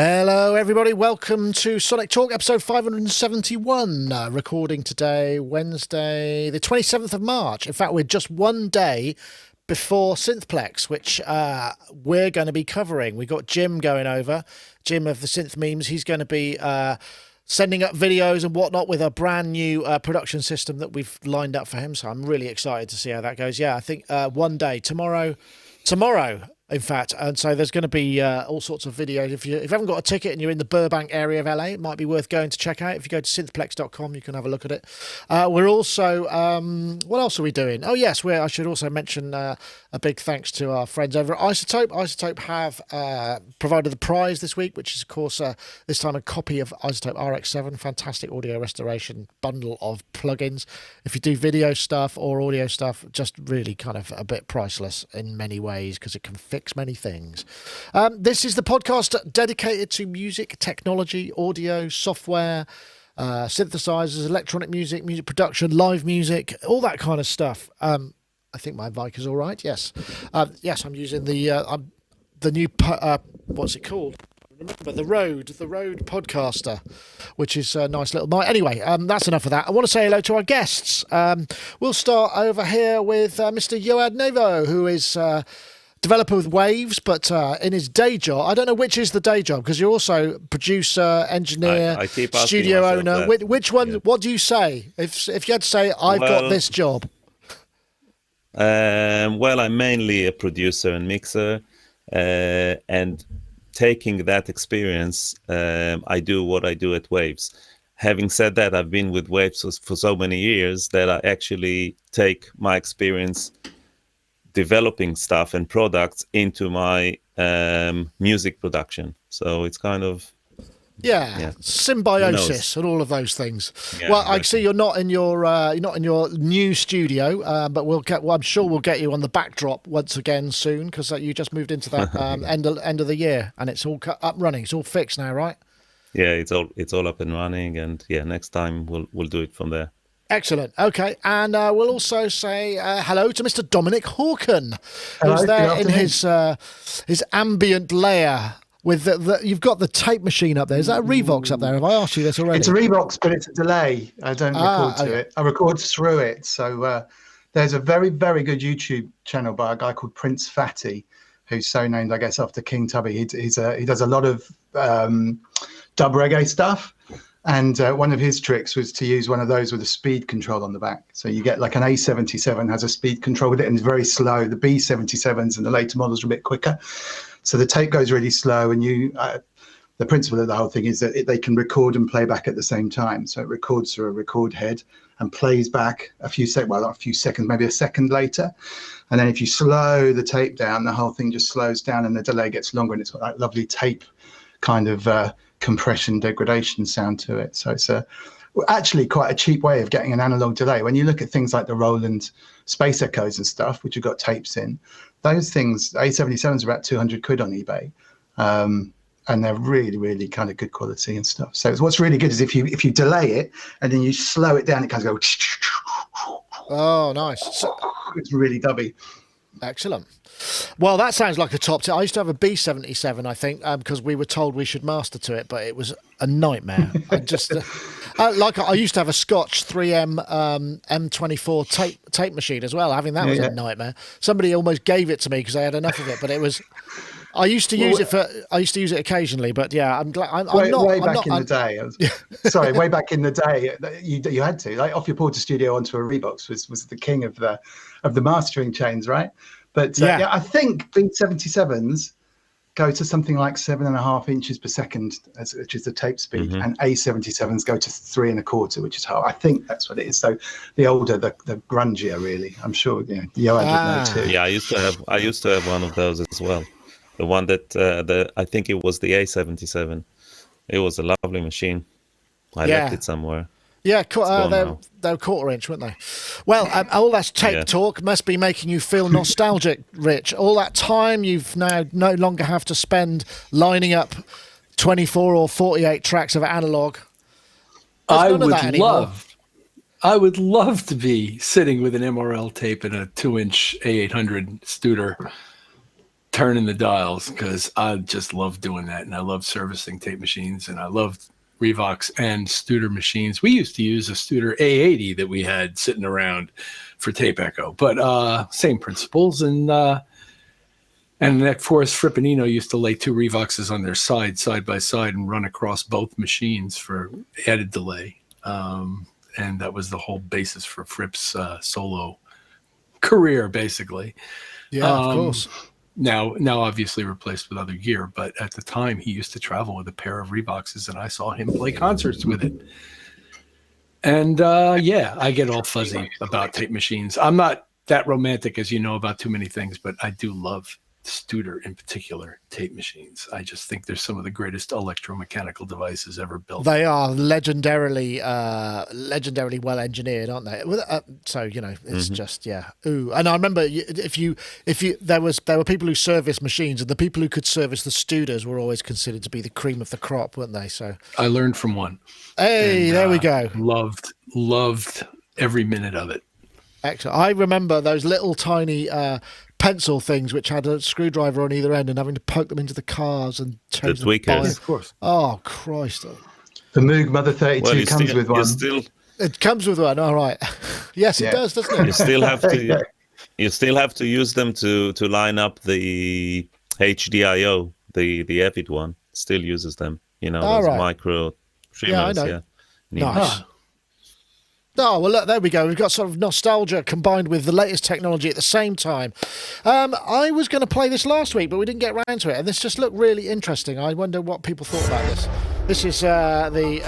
Hello, everybody. Welcome to Sonic Talk, episode 571. Recording today, Wednesday, the 27th of March. In fact, we're just one day before Synthplex, which we're going to be covering. We got Jim going over, Jim of the Synth Memes. He's going to be sending up videos and whatnot with a brand new production system that we've lined up for him. So I'm really excited to see how that goes. Yeah, I think one day, tomorrow. In fact, and so there's going to be all sorts of videos. If you haven't got a ticket and you're in the Burbank area of LA, it might be worth going to check out. If you go to synthplex.com, you can have a look at it. We're also, what else are we doing? Oh, yes, I should also mention a big thanks to our friends over at iZotope. iZotope have provided the prize this week, which is, of course, this time a copy of iZotope RX7, fantastic audio restoration bundle of plugins. If you do video stuff or audio stuff, just really kind of a bit priceless in many ways because it can fix many things. This is the podcast dedicated to music, technology, audio, software, synthesizers, electronic music, music production, live music, all that kind of stuff. I think my mic is all right. Yes. Yes, I'm using the new, what's it called? Remember the Rode Podcaster, which is a nice little mic. Anyway, that's enough of that. I want to say hello to our guests. We'll start over here with Mr. Yoad Nevo, who is developer with Waves, but in his day job, I don't know which is the day job, because you're also producer, engineer, I keep studio owner. that. Which one? Yeah. What do you say if you had to say I've got this job? Well, I'm mainly a producer and mixer, and taking that experience, I do what I do at Waves. Having said that, I've been with Waves for so many years that I actually take my experience developing stuff and products into my music production. So it's kind of symbiosis and all of those things. Yeah, well, exactly. I see you're not in your new studio, but I'm sure we'll get you on the backdrop once again soon, because you just moved into that end of the year, and it's all up running. It's all fixed now, right? Yeah, it's all up and running, and next time we'll do it from there. Excellent. Okay, and we'll also say hello to Mr. Dominic Hawken, Hello, who's there good in his ambient layer with you've got the tape machine up there. Is that a Revox up there? Have I asked you this already? It's a Revox, but it's a delay. I don't record to it. I record through it. So there's a very, very good YouTube channel by a guy called Prince Fatty, who's so named, I guess, after King Tubby. He does a lot of dub reggae stuff. And one of his tricks was to use one of those with a speed control on the back. So you get like an A77 has a speed control with it and it's very slow. The B77s and the later models are a bit quicker. So the tape goes really slow, and the principle of the whole thing is that they can record and play back at the same time. So it records through a record head and plays back a few seconds, maybe a second later. And then if you slow the tape down, the whole thing just slows down and the delay gets longer, and it's got that lovely tape kind of compression degradation sound to it. So it's actually quite a cheap way of getting an analog delay. When you look at things like the Roland Space Echoes and stuff, which have got tapes in, those things, A77s are about 200 quid on eBay. And they're really, really kind of good quality and stuff. So what's really good is if you delay it and then you slow it down, it kind of goes. Oh, nice. So, it's really dubby. Excellent. Well, that sounds like a top tip. I used to have a B77, I think, because we were told we should master to it, but it was a nightmare. I used to have a Scotch 3M M24 tape machine as well. Having that was a nightmare. Somebody almost gave it to me because I had enough of it, but it was. I used to use it occasionally, but yeah, I'm glad. Way back in the day, you had to, like, Off Your Porter Studio onto a Revox was the king of the mastering chains, right? But I think B77s go to something like 7.5 inches per second, which is the tape speed, and A77s go to 3 1/4, which is how I think that's what it is. So the older, the grungier, really. I'm sure Yoad would know too. Yeah, I used to have one of those as well. The one that I think it was the A77. It was a lovely machine. I left it somewhere. Yeah, they were 1/4 inch, weren't they? Well, all that tape talk must be making you feel nostalgic, Rich. All that time you've now no longer have to spend lining up 24 or 48 tracks of analog. I would love to be sitting with an MRL tape and a 2-inch A800 Studer turning the dials because I just love doing that, and I love servicing tape machines, and I love Revox and Studer machines. We used to use a Studer A80 that we had sitting around for tape echo, but same principles. And that Forrest Frippanino used to lay 2 Revoxes on their side by side, and run across both machines for added delay. And that was the whole basis for Fripp's solo career, basically. Yeah, of course. Now obviously replaced with other gear, but at the time he used to travel with a pair of Revoxes, and I saw him play concerts with it. And I get all fuzzy about tape machines. I'm not that romantic, as you know, about too many things, but I do love Studer, in particular, tape machines. I just think they're some of the greatest electromechanical devices ever built. They are legendarily well engineered, aren't they? So it's just Ooh, and I remember there were people who serviced machines, and the people who could service the Studers were always considered to be the cream of the crop, weren't they? So I learned from one. Hey, there we go. Loved every minute of it. Excellent. I remember those little tiny pencil things which had a screwdriver on either end, and having to poke them into the cars and change the tweakers. Of course. Oh, Christ. The Moog Mother 32 comes with one. It comes with one. All right. Yes, it does, doesn't it? You still have to. You still have to use them to line up the HDIO. The Evid one still uses them. Those micro trimmers. Yeah, I know. Nice. Oh, well, look, there we go. We've got sort of nostalgia combined with the latest technology at the same time. I was going to play this last week, but we didn't get around to it, and this just looked really interesting. I wonder what people thought about this. This is the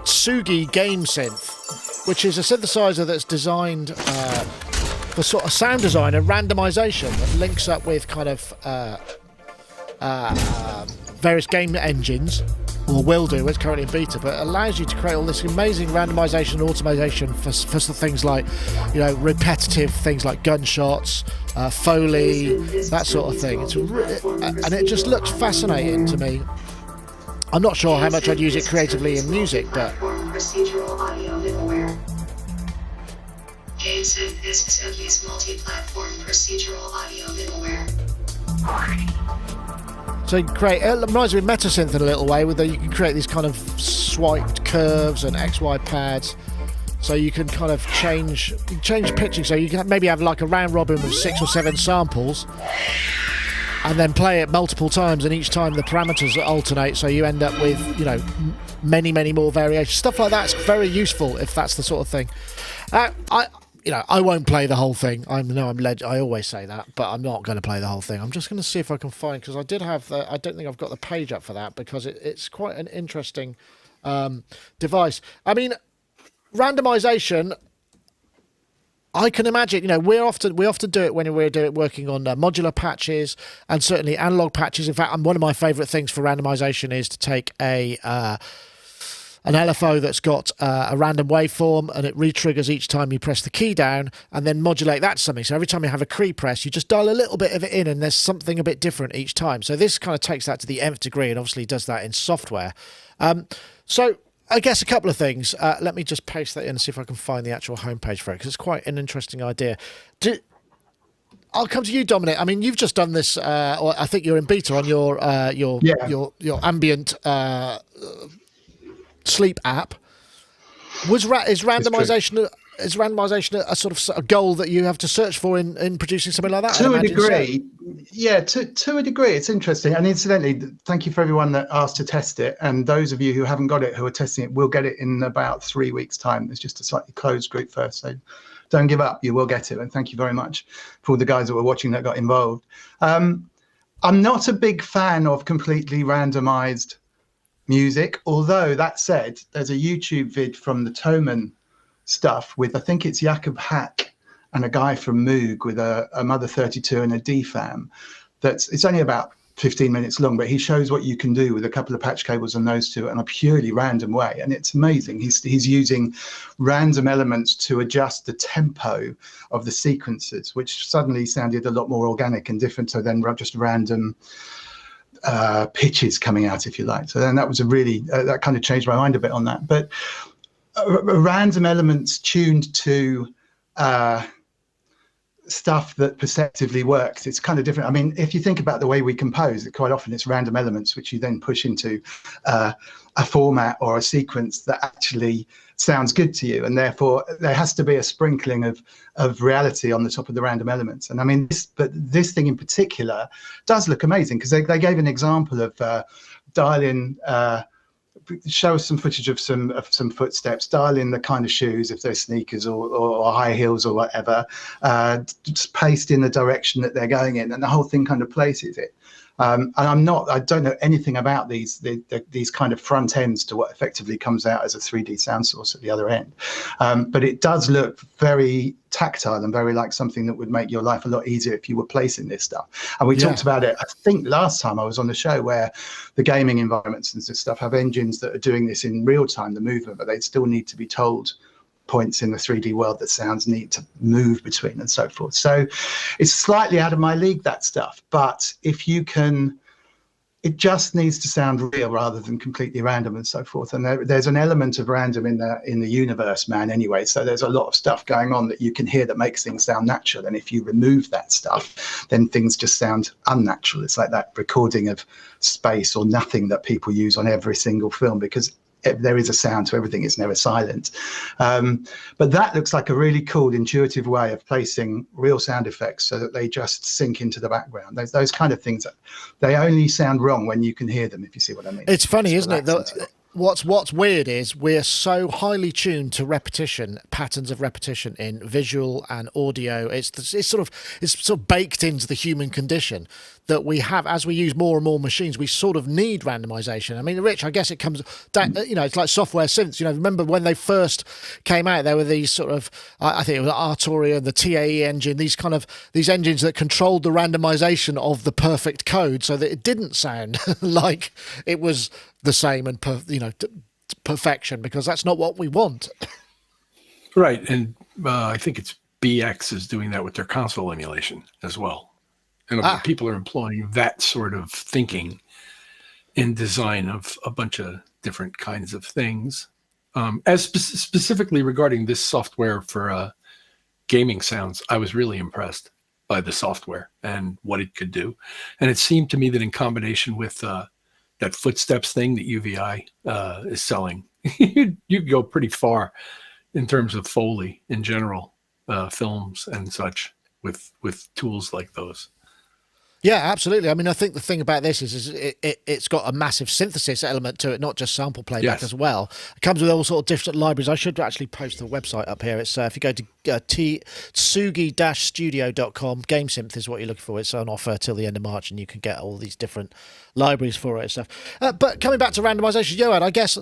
Tsugi Game Synth, which is a synthesizer that's designed for sort of sound design and randomization that links up with kind of various game engines, or will do. It's currently in beta, but it allows you to create all this amazing randomization and automation for things like, repetitive things like gunshots, Foley, that sort of thing. And it just looks fascinating to me. I'm not sure how much I'd use it creatively in music, but procedural audio middleware. GameSynth is Simply's multi-platform procedural audio middleware. So you can create, it reminds me of Metasynth in a little way, you can create these kind of swiped curves and XY pads. So you can kind of change pitching. So you can maybe have like a round robin with 6 or 7 samples, and then play it multiple times, and each time the parameters alternate. So you end up with many more variations. Stuff like that's very useful if that's the sort of thing. I won't play the whole thing. I always say that, but I'm not going to play the whole thing. I'm just going to see if I can find, because I did have I don't think I've got the page up for that, because it's quite an interesting device. I mean, randomization, I can imagine, we often do it when we're working on modular patches and certainly analog patches. In fact, one of my favorite things for randomization is to take an LFO that's got a random waveform, and it re-triggers each time you press the key down, and then modulate that to something. So every time you have a key press, you just dial a little bit of it in, and there's something a bit different each time. So this kind of takes that to the nth degree, and obviously does that in software. So I guess a couple of things. Let me just paste that in and see if I can find the actual homepage for it, because it's quite an interesting idea. I'll come to you, Dominic. I mean, you've just done this, or I think you're in beta on your ambient sleep app. Is randomization a sort of a goal that you have to search for in producing something like that? To a degree, to a degree, it's interesting. And incidentally, thank you for everyone that asked to test it. And those of you who haven't got it, who are testing it, will get it in about 3 weeks' time. It's just a slightly closed group first, so don't give up. You will get it. And thank you very much for all the guys that were watching that got involved. I'm not a big fan of completely randomized music, although that said, there's a YouTube vid from the Thomann stuff with, I think it's Jakob Hack and a guy from Moog with a Mother 32 and a DFAM. It's only about 15 minutes long, but he shows what you can do with a couple of patch cables and those two in a purely random way, and it's amazing. He's using random elements to adjust the tempo of the sequences, which suddenly sounded a lot more organic and different. So then just random pitches coming out, if you like. So then that was that kind of changed my mind a bit on that. But random elements tuned to stuff that perceptively works. It's kind of different. I mean, if you think about the way we compose, quite often it's random elements which you then push into a format or a sequence that actually sounds good to you, and therefore there has to be a sprinkling of reality on the top of the random elements. And I mean, this thing in particular does look amazing, because they gave an example of dialing. Show us some footage of some footsteps, dial in the kind of shoes, if they're sneakers or high heels or whatever, just paste in the direction that they're going in, and the whole thing kind of places it. And I don't know anything about these kind of front ends to what effectively comes out as a 3D sound source at the other end. But it does look very tactile and very like something that would make your life a lot easier if you were placing this stuff. And we talked about it, I think last time I was on the show, where the gaming environments and this stuff have engines that are doing this in real time, the movement, but they still need to be told points in the 3D world that sounds need to move between and so forth. So it's slightly out of my league, that stuff. But if you can, it just needs to sound real rather than completely random and so forth. And there's an element of random in the universe, man, anyway. So there's a lot of stuff going on that you can hear that makes things sound natural. And if you remove that stuff, then things just sound unnatural. It's like that recording of space or nothing that people use on every single film, because there is a sound to everything. It's never silent. But that looks like a really cool, intuitive way of placing real sound effects so that they just sink into the background. Those kind of things, they only sound wrong when you can hear them, if you see what I mean. It's funny, isn't it? What's weird is we're so highly tuned to repetition, patterns of repetition in visual and audio. It's sort of baked into the human condition that we have. As we use more and more machines, we sort of need randomization. I mean, Rich, I guess it comes down, it's like software synths. Remember when they first came out, there were these sort of, I think it was Arturia, the TAE engine, these engines that controlled the randomization of the perfect code so that it didn't sound like it was the same and perfection, because that's not what we want. Right. And I think it's BX is doing that with their console emulation as well. And people are employing that sort of thinking in design of a bunch of different kinds of things. As specifically regarding this software for gaming sounds, I was really impressed by the software and what it could do. And it seemed to me that in combination with that footsteps thing that UVI is selling, you'd go pretty far in terms of Foley in general, films and such with tools like those. Yeah, absolutely. I mean, I think the thing about this is it's got a massive synthesis element to it, not just sample playback as well. It comes with all sort of different libraries. I should actually post the website up here. It's if you go to tsugi-studio.com, GameSynth is what you're looking for. It's on offer till the end of March, and you can get all these different libraries for it and stuff. But coming back to randomization, Johan, I guess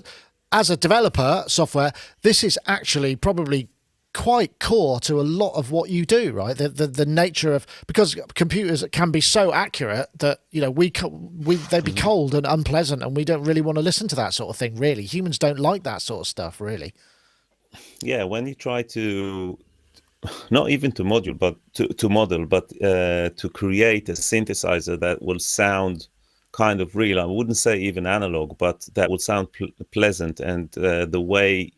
as a developer software, this is actually probably quite core to a lot of what you do, right? The nature of, because computers can be so accurate that they'd be cold and unpleasant, and we don't really want to listen to that sort of thing. Really, humans don't like that sort of stuff, really. Yeah, when you try to not even to model, but to create a synthesizer that will sound kind of real. I wouldn't say even analog, but that would sound pleasant, and the way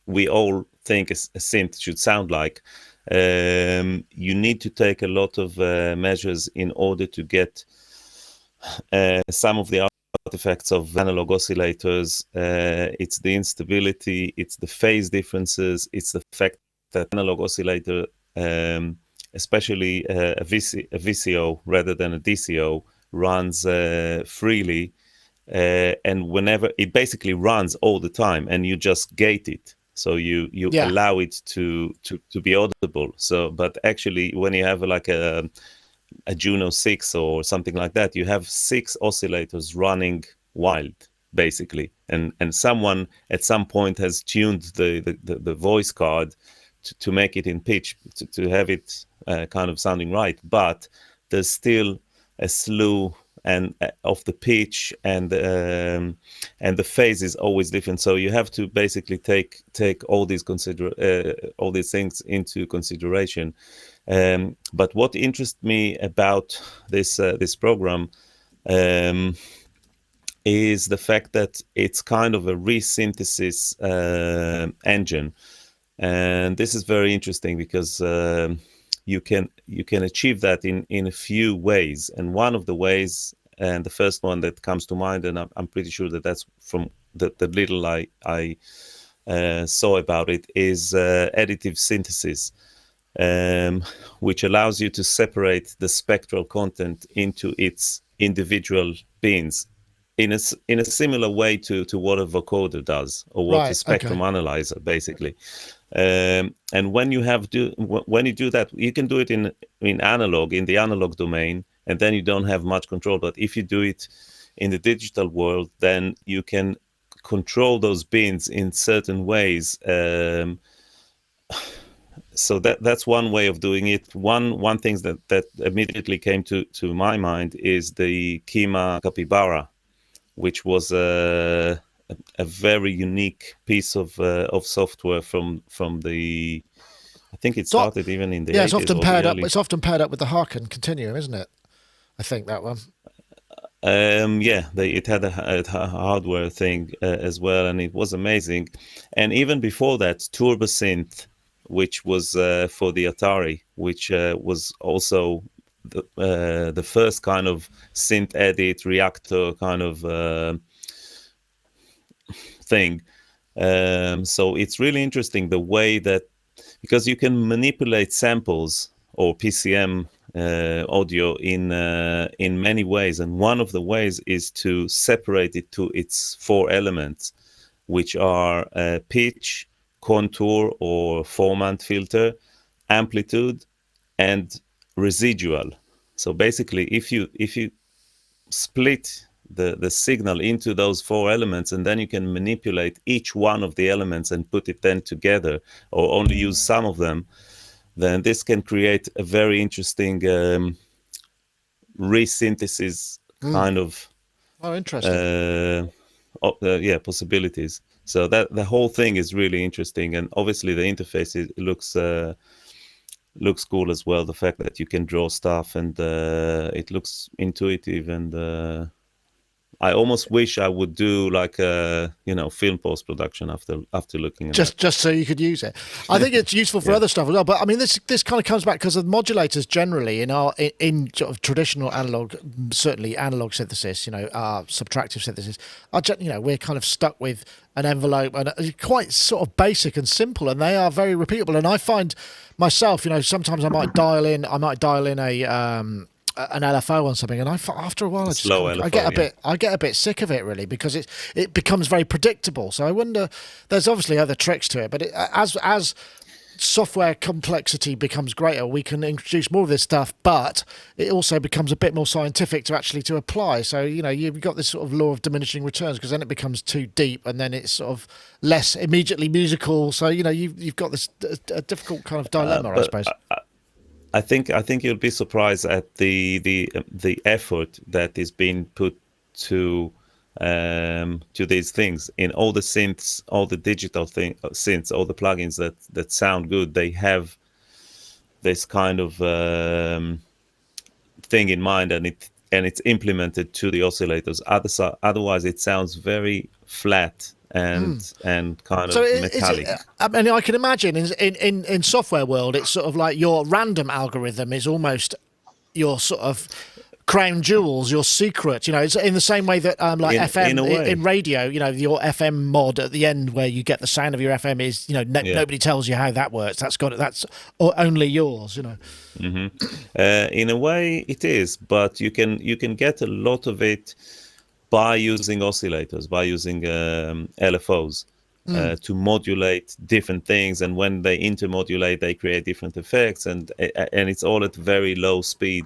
we all think a synth should sound like. You need to take a lot of measures in order to get some of the artifacts of analog oscillators. It's the instability, it's the phase differences, it's the fact that analog oscillator, especially a VCO rather than a DCO, runs freely, and whenever it basically runs all the time, and you just gate it. So you allow it to be audible. So, but actually, when you have like a Juno 6 or something like that, you have 6 oscillators running wild, basically, and someone at some point has tuned the voice card to make it in pitch, to have it kind of sounding right. But there's still a slew and of the pitch and the phase is always different. So you have to basically take all these things into consideration. But what interests me about this program is the fact that it's kind of a resynthesis engine, and this is very interesting because you can achieve that in a few ways. And one of the ways, and the first one that comes to mind, and I'm pretty sure that that's from the little I saw about it, is additive synthesis, which allows you to separate the spectral content into its individual bins in a similar way to what a vocoder does, or what a spectrum analyzer basically. And when you do that, you can do it in the analog domain, and then you don't have much control. But if you do it in the digital world, then you can control those bins in certain ways. So that's one way of doing it. One thing that immediately came to my mind is the Kima Capybara, which was a very unique piece of software from the. I think it started even in the 80s. It's often paired up. It's often paired up with the Harken Continuum, isn't it? I think that one. It had a hardware thing as well, and it was amazing. And even before that, TurboSynth, which was for the Atari, which was also the first kind of synth edit reactor kind of thing. So it's really interesting the way that, because you can manipulate samples or PCM audio in many ways, and one of the ways is to separate it to its 4 elements, which are pitch, contour or formant filter, amplitude, and residual. So basically, if you split the signal into those 4 elements, and then you can manipulate each one of the elements and put it then together, or only use some of them, then this can create a very interesting resynthesis kind of possibilities. So that the whole thing is really interesting, and obviously the interface looks cool as well. The fact that you can draw stuff, and it looks intuitive, and I almost wish I would do like a film post production after looking at just so you could use it. I think it's useful for other stuff as well. But I mean, this kind of comes back because the modulators generally in sort of traditional analog, certainly analog synthesis, subtractive synthesis, we're kind of stuck with an envelope, and it's quite sort of basic and simple, and they are very repeatable. And I find myself, sometimes I might dial in an LFO on something, and after a while I get a bit sick of it, really, because it becomes very predictable. So I wonder, there's obviously other tricks to it, but as software complexity becomes greater, we can introduce more of this stuff, but it also becomes a bit more scientific to apply. So you've got this sort of law of diminishing returns, because then it becomes too deep, and then it's sort of less immediately musical. So you've got this a difficult kind of dilemma, I suppose. I think you'll be surprised at the effort that is being put to these things. In all the synths, all the digital synths, all the plugins that sound good, they have this kind of thing in mind, and it's implemented to the oscillators. Otherwise, it sounds very flat and kind of metallic. I can imagine in software world, it's sort of like your random algorithm is almost your sort of crown jewels, your secret. It's in the same way that FM in radio, your FM mod at the end where you get the sound of your FM is nobody tells you how that works. That's only yours. Mm-hmm. In a way, it is, but you can get a lot of it by using oscillators, by using LFOs to modulate different things, and when they intermodulate, they create different effects, and it's all at very low speed,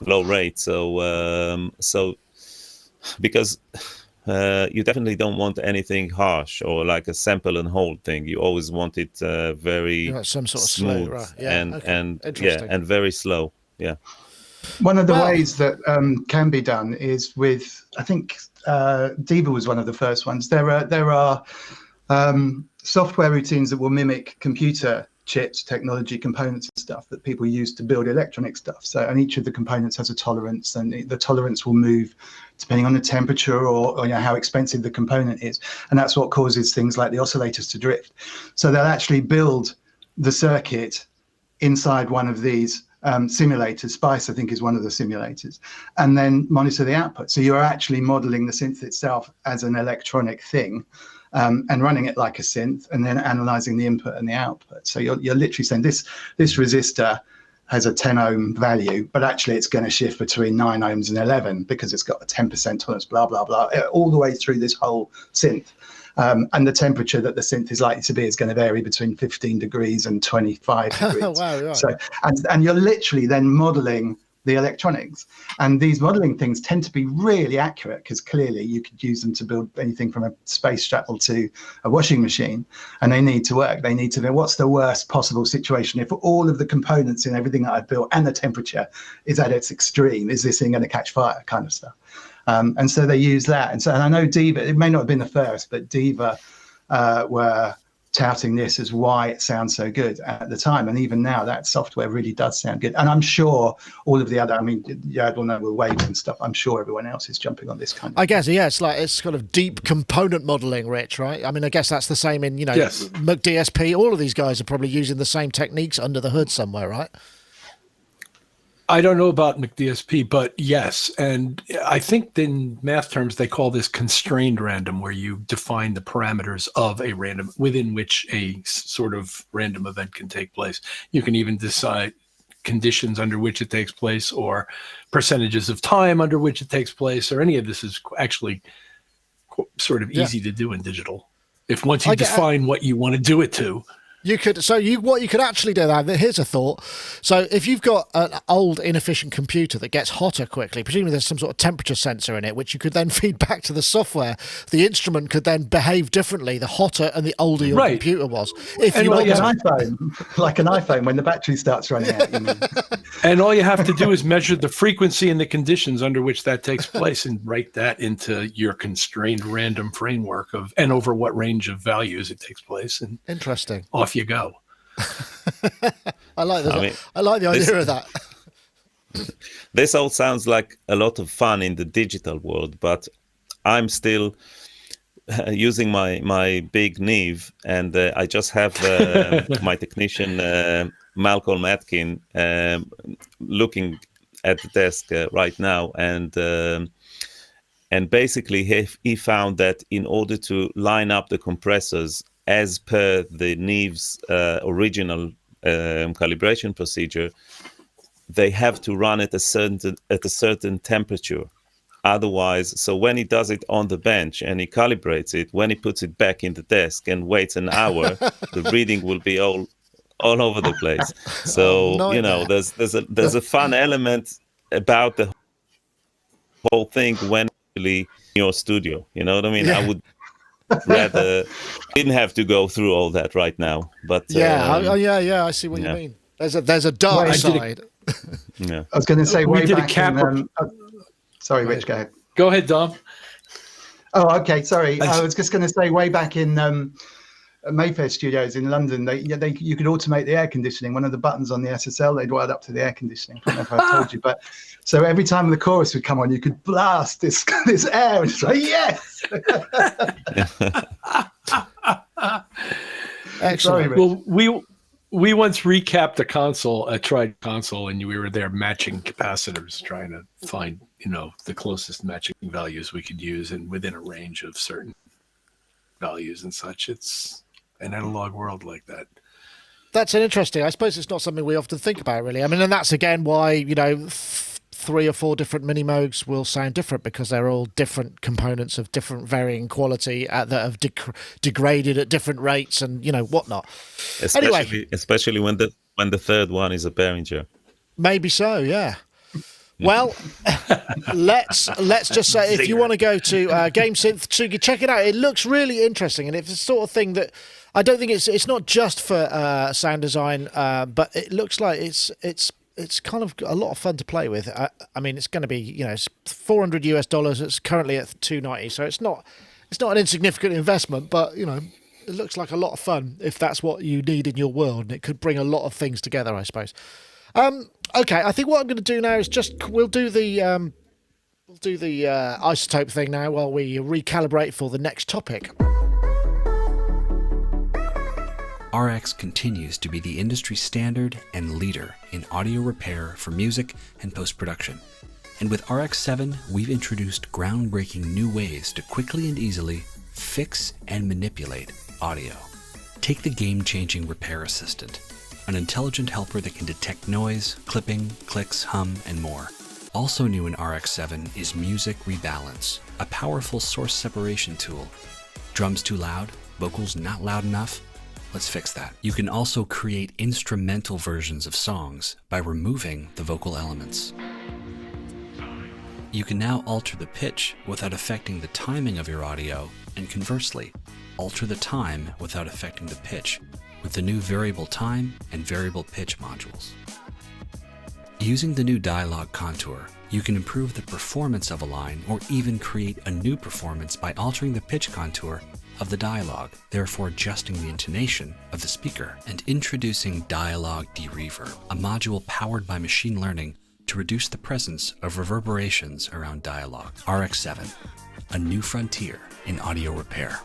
low rate. So because you definitely don't want anything harsh or like a sample and hold thing. You always want it very some sort of smooth, slow, right? and very slow. Yeah. One of the ways that can be done is with, I think Diva was one of the first ones. There are software routines that will mimic computer chips, technology components and stuff that people use to build electronic stuff. So, and each of the components has a tolerance, and the tolerance will move depending on the temperature or how expensive the component is. And that's what causes things like the oscillators to drift. So they'll actually build the circuit inside one of these simulators. Spice, I think, is one of the simulators, and then monitor the output. So you're actually modeling the synth itself as an electronic thing, and running it like a synth, and then analyzing the input and the output. So you're literally saying this resistor has a 10 ohm value, but actually it's going to shift between 9 ohms and 11 because it's got a 10% tolerance, blah, blah, blah, all the way through this whole synth. And the temperature that the synth is likely to be is going to vary between 15 degrees and 25 degrees. Wow, right. So, and you're literally then modeling the electronics. And these modeling things tend to be really accurate because clearly you could use them to build anything from a space shuttle to a washing machine, and they need to work. They need to know what's the worst possible situation if all of the components and everything that I've built and the temperature is at its extreme. Is this thing going to catch fire, kind of stuff? And so they use that. And I know Diva, it may not have been the first, but Diva were touting this as why it sounds so good at the time. And even now, that software really does sound good. And I'm sure all of the other, I mean, yeah, I don't know, with Waves and stuff, I'm sure everyone else is jumping on this kind of I guess, yeah, it's kind of deep component modeling, Rich, right? I mean, I guess that's the same in, Yes. McDSP. All of these guys are probably using the same techniques under the hood somewhere, right? I don't know about McDSP, but yes. And I think in math terms, they call this constrained random, where you define the parameters of a random within which a sort of random event can take place. You can even decide conditions under which it takes place, or percentages of time under which it takes place, or any of this is actually sort of easy to do in digital. If once you define what you want to do it to. What you could actually do now, here's a thought. So if you've got an old inefficient computer that gets hotter quickly, presumably there's some sort of temperature sensor in it, which you could then feed back to the software. The instrument could then behave differently the hotter and the older your computer was. If you like an iPhone, when the battery starts running out. You know. And all you have to do is measure the frequency and the conditions under which that takes place, and write that into your constrained random framework and over what range of values it takes place. And interesting. Off you go. I like the idea of that. This all sounds like a lot of fun in the digital world, but I'm still using my big Neve, and I just have my technician Malcolm Atkin looking at the desk right now, and basically he found that in order to line up the compressors as per the Neve's original calibration procedure, they have to run at a certain temperature. Otherwise, so when he does it on the bench and he calibrates it, when he puts it back in the desk and waits an hour, the reading will be all over the place. So there's a fun element about the whole thing when really in your studio. You know what I mean? Yeah. I would rather didn't have to go through all that right now, but I see what you mean. There's a dark side. Yeah, I was going to say we way did back a cap. Sorry, Rich, go ahead. Go ahead, Dom. Oh, okay. Sorry, I was just going to say way back in Mayfair Studios in London, you could automate the air conditioning. One of the buttons on the SSL, they'd wired up to the air conditioning. I don't know if I told you, but so every time the chorus would come on, you could blast this air, and it's like, yes. Excellent. Sorry, Rich. Well, we once recapped a tried console, and we were there matching capacitors, trying to find the closest matching values we could use, and within a range of certain values and such. It's an analog world like that. That's an interesting. I suppose it's not something we often think about, really. I mean, and that's again why 3 or 4 different mini Moogs will sound different, because they're all different components of different varying quality that have degraded at different rates and whatnot. Especially when the third one is a Behringer. Maybe so, yeah. Well, let's just say, if you want to go to GameSynth, Tsugi, check it out. It looks really interesting, and it's the sort of thing that I don't think it's not just for sound design, but it looks like it's kind of a lot of fun to play with. I mean, it's going to be it's $400 US. It's currently at $290, so it's not an insignificant investment, but it looks like a lot of fun if that's what you need in your world, and it could bring a lot of things together, I suppose. Okay, I think what I'm going to do now is we'll do the isotope thing now while we recalibrate for the next topic. RX continues to be the industry standard and leader in audio repair for music and post-production. And with RX-7, we've introduced groundbreaking new ways to quickly and easily fix and manipulate audio. Take the game-changing Repair Assistant, an intelligent helper that can detect noise, clipping, clicks, hum, and more. Also new in RX-7 is Music Rebalance, a powerful source separation tool. Drums too loud? Vocals not loud enough? Let's fix that. You can also create instrumental versions of songs by removing the vocal elements. You can now alter the pitch without affecting the timing of your audio, and conversely, alter the time without affecting the pitch with the new variable time and variable pitch modules. Using the new dialogue contour, you can improve the performance of a line or even create a new performance by altering the pitch contour of the dialogue, therefore adjusting the intonation of the speaker, and introducing Dialogue Dereverb, a module powered by machine learning to reduce the presence of reverberations around dialogue. RX-7, a new frontier in audio repair.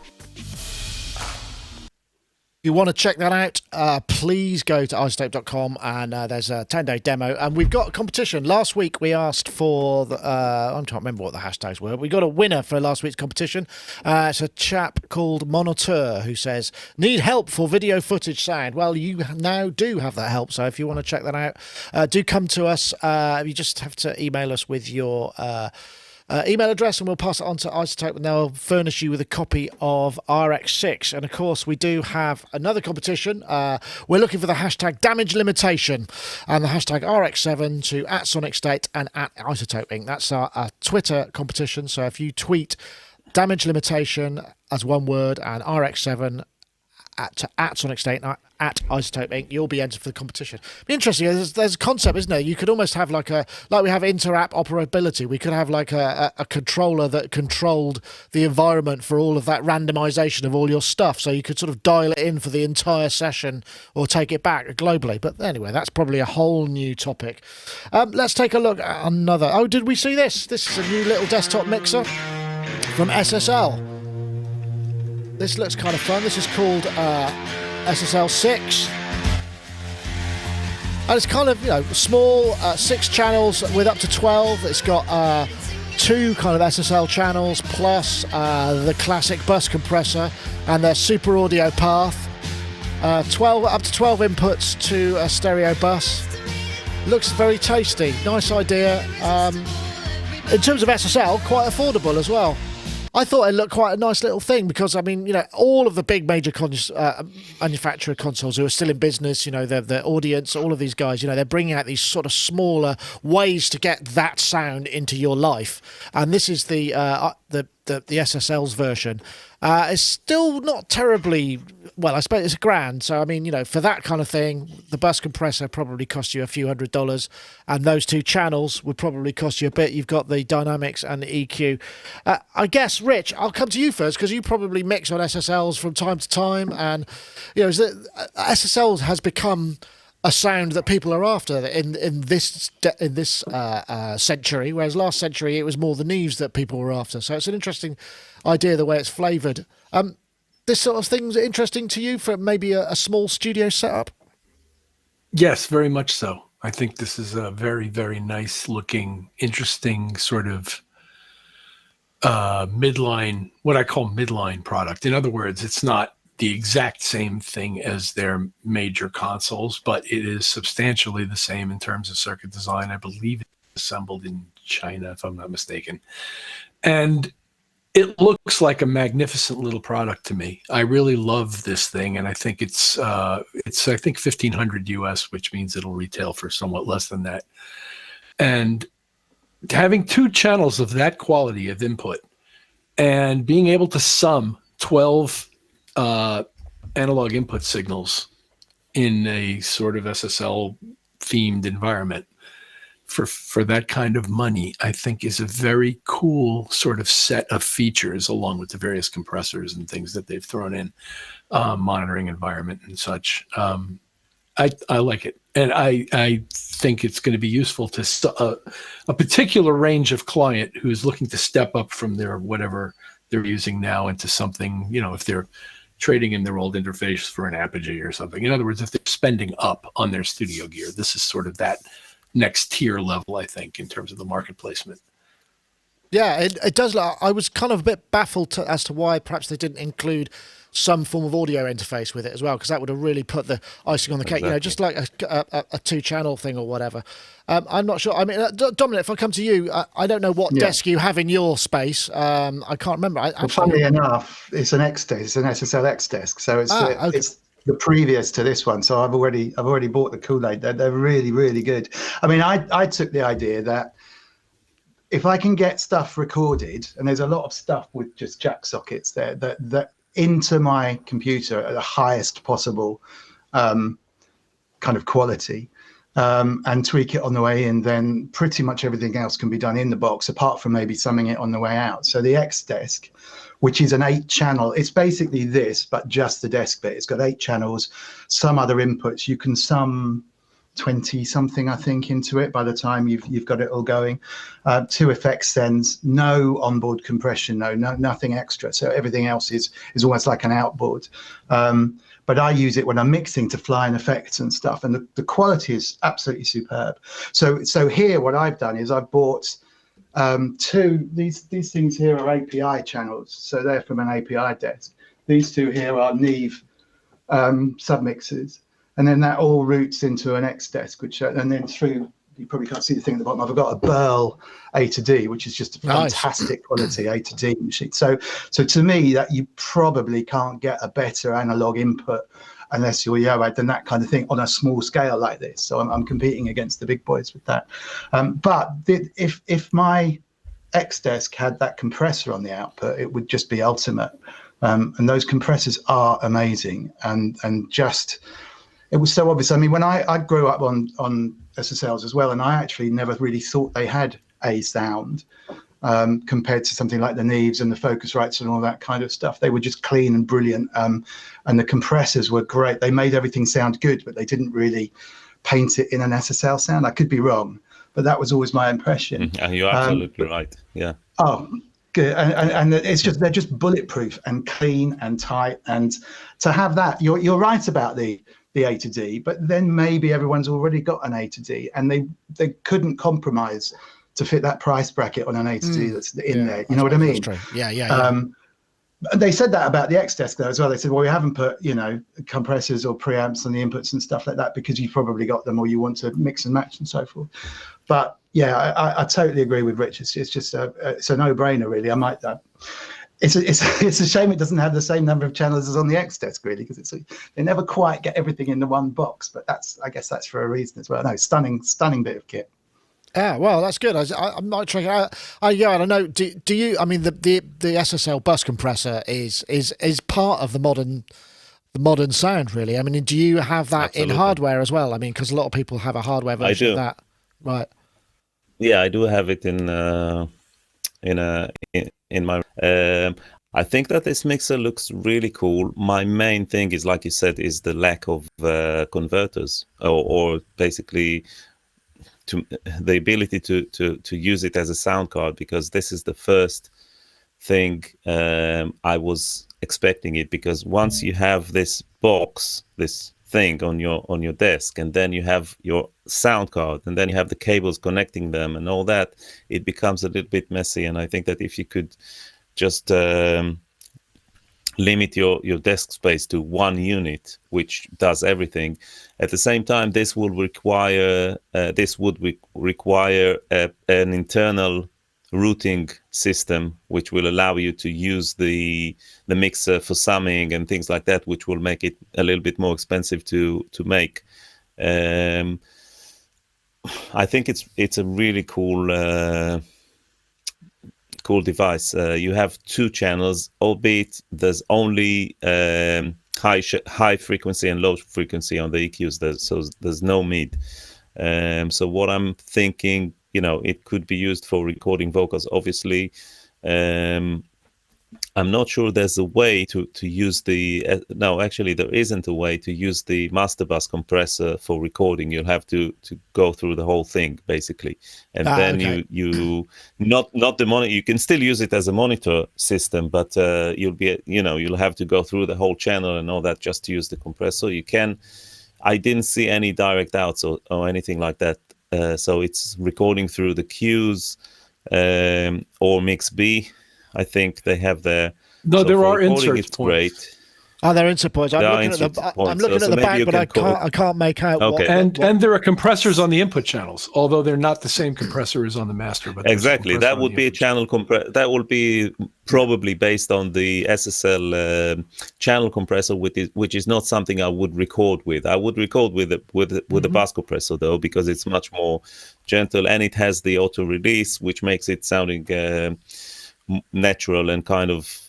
If you want to check that out, please go to isotope.com, and there's a 10-day demo. And we've got a competition. Last week we asked for, I can't remember what the hashtags were. We got a winner for last week's competition. It's a chap called Monoteur who says, need help for video footage sound. Well, you now do have that help. So if you want to check that out, do come to us. You just have to email us with your email address, and we'll pass it on to Isotope, and they'll furnish you with a copy of RX6. And of course, we do have another competition. We're looking for the hashtag damage limitation and the hashtag RX7 to @SonicState and @Isotope Inc. That's our Twitter competition. So if you tweet damage limitation as one word and RX7 at SonicState and at Isotope Inc., you'll be entered for the competition. Be interesting. There's a concept, isn't there? You could almost have like we have inter-app operability. We could have like a controller that controlled the environment for all of that randomization of all your stuff. So you could sort of dial it in for the entire session or take it back globally. But anyway, that's probably a whole new topic. Let's take a look at another. Oh, did we see this? This is a new little desktop mixer from SSL. This looks kind of fun. This is called SSL 6. And it's kind of, small, 6 channels with up to 12. It's got 2 kind of SSL channels plus the classic bus compressor and their super audio path. Up to 12 inputs to a stereo bus. Looks very tasty. Nice idea. In terms of SSL, quite affordable as well. I thought it looked quite a nice little thing because, all of the big major manufacturer consoles who are still in business, the Audience, all of these guys, they're bringing out these sort of smaller ways to get that sound into your life. And this is the SSL's version. It's still not terribly, well, I suppose it's $1,000. So, for that kind of thing, the bus compressor probably cost you a few $100s, and those 2 channels would probably cost you a bit. You've got the dynamics and the EQ. I guess, Rich, I'll come to you first because you probably mix on SSLs from time to time, and SSL has become a sound that people are after in this century, whereas last century it was more the Neves that people were after. So it's an interesting idea the way it's flavoured. This sort of thing's interesting to you for maybe a small studio setup? Yes, very much so. I think this is a very, very nice looking, interesting sort of midline, what I call midline product. In other words, it's not the exact same thing as their major consoles, but it is substantially the same in terms of circuit design. I believe it's assembled in China, if I'm not mistaken. And it looks like a magnificent little product to me. I really love this thing, and I think it's I think $1,500 US, which means it'll retail for somewhat less than that. And having 2 channels of that quality of input and being able to sum 12 analog input signals in a sort of SSL themed environment for that kind of money, I think is a very cool sort of set of features, along with the various compressors and things that they've thrown in, monitoring environment and such. I like it. And I think it's going to be useful to a particular range of client who's looking to step up from their whatever they're using now into something, if they're trading in their old interface for an Apogee or something. In other words, if they're spending up on their studio gear, this is sort of that next tier level, I think, in terms of the market placement. Yeah, it does. I was kind of a bit baffled as to why perhaps they didn't include some form of audio interface with it as well, because that would have really put the icing on the cake. Exactly. Just like a 2-channel thing or whatever. I'm not sure. I mean, Dominic, if I come to you, I don't know what desk you have in your space. I can't remember. Funnily enough, it's an X desk, it's an SSL X desk, so it's it's the previous to this one. So I've already bought the Kool-Aid. They're really, really good. I mean, I took the idea that if I can get stuff recorded, and there's a lot of stuff with just jack sockets there, that into my computer at the highest possible kind of quality, and tweak it on the way in, then pretty much everything else can be done in the box, apart from maybe summing it on the way out. So the X desk, which is an 8-channel, it's basically this, but just the desk bit. It's got 8 channels, some other inputs. You can sum 20 something, I think, into it by the time you've got it all going. 2 effects sends, no onboard compression, nothing extra. So everything else is almost like an outboard. But I use it when I'm mixing to fly in effects and stuff, and the quality is absolutely superb. So here, what I've done is I've bought 2. These things here are API channels, so they're from an API desk. These 2 here are Neve submixers. And then that all routes into an X desk, and then through, you probably can't see the thing at the bottom, I've got a Burl A to D, which is just a fantastic quality A to D machine. So to me, that you probably can't get a better analog input unless you're Yoad than that kind of thing on a small scale like this. So I'm competing against the big boys with that. But if my X desk had that compressor on the output, it would just be ultimate. And those compressors are amazing, and just... It was so obvious. I mean, when I grew up on SSLs as well, and I actually never really thought they had a sound compared to something like the Neves and the Focusrites and all that kind of stuff. They were just clean and brilliant, and the compressors were great. They made everything sound good, but they didn't really paint it in an SSL sound. I could be wrong, but that was always my impression. You're absolutely right. Yeah. Oh, good. And it's just, they're just bulletproof and clean and tight. And to have that, you're right about the A to D, but then maybe everyone's already got an A to D, and they couldn't compromise to fit that price bracket on an A to D that's in there. You know what I mean? That's true. Yeah. They said that about the X desk though as well. They said, well, we haven't put, compressors or preamps on the inputs and stuff like that because you've probably got them, or you want to mix and match and so forth. But yeah, I totally agree with Rich. It's just it's a no-brainer, really. I might. It's a shame it doesn't have the same number of channels as on the X desk, really, because they never quite get everything into one box. But I guess that's for a reason as well. No, stunning bit of kit. Yeah, well, that's good. I'm not trying. I don't know. Do you? I mean, the SSL bus compressor is part of the modern sound, really. I mean, do you have that in hardware as well? I mean, because a lot of people have a hardware version of that, right? Yeah, I do have it in my. I think that this mixer looks really cool. My main thing is, like you said, is the lack of converters, or basically the ability to use it as a sound card, because this is the first thing I was expecting it, because once you have this box, this thing on your desk, and then you have your sound card, and then you have the cables connecting them and all that, it becomes a little bit messy. And I think that if you could just limit your desk space to one unit which does everything at the same time, this would require an internal routing system which will allow you to use the mixer for summing and things like that, which will make it a little bit more expensive to make. I think it's a really cool device. You have 2 channels, albeit there's only high frequency and low frequency on the EQs, so there's no mid. So what I'm thinking, it could be used for recording vocals. Obviously, I'm not sure there's a way to use the no, actually there isn't a way to use the master bus compressor for recording. You'll have to go through the whole thing basically, and then okay. you not the monitor. You can still use it as a monitor system, but you'll have to go through the whole channel and all that just to use the compressor. You can. I didn't see any direct outs or anything like that. So it's recording through the Qs or Mix B. I think they have their. No, so there are recording, insert it's points. Great. Oh, they're insert points. I'm looking at the back, but I can't make out. Okay. And there are compressors on the input channels, although they're not the same compressor as on the master. But exactly, that would be a channel that will be probably based on the SSL channel compressor, which is not something I would record with. I would record with a bus compressor though, because it's much more gentle and it has the auto release, which makes it sounding natural and kind of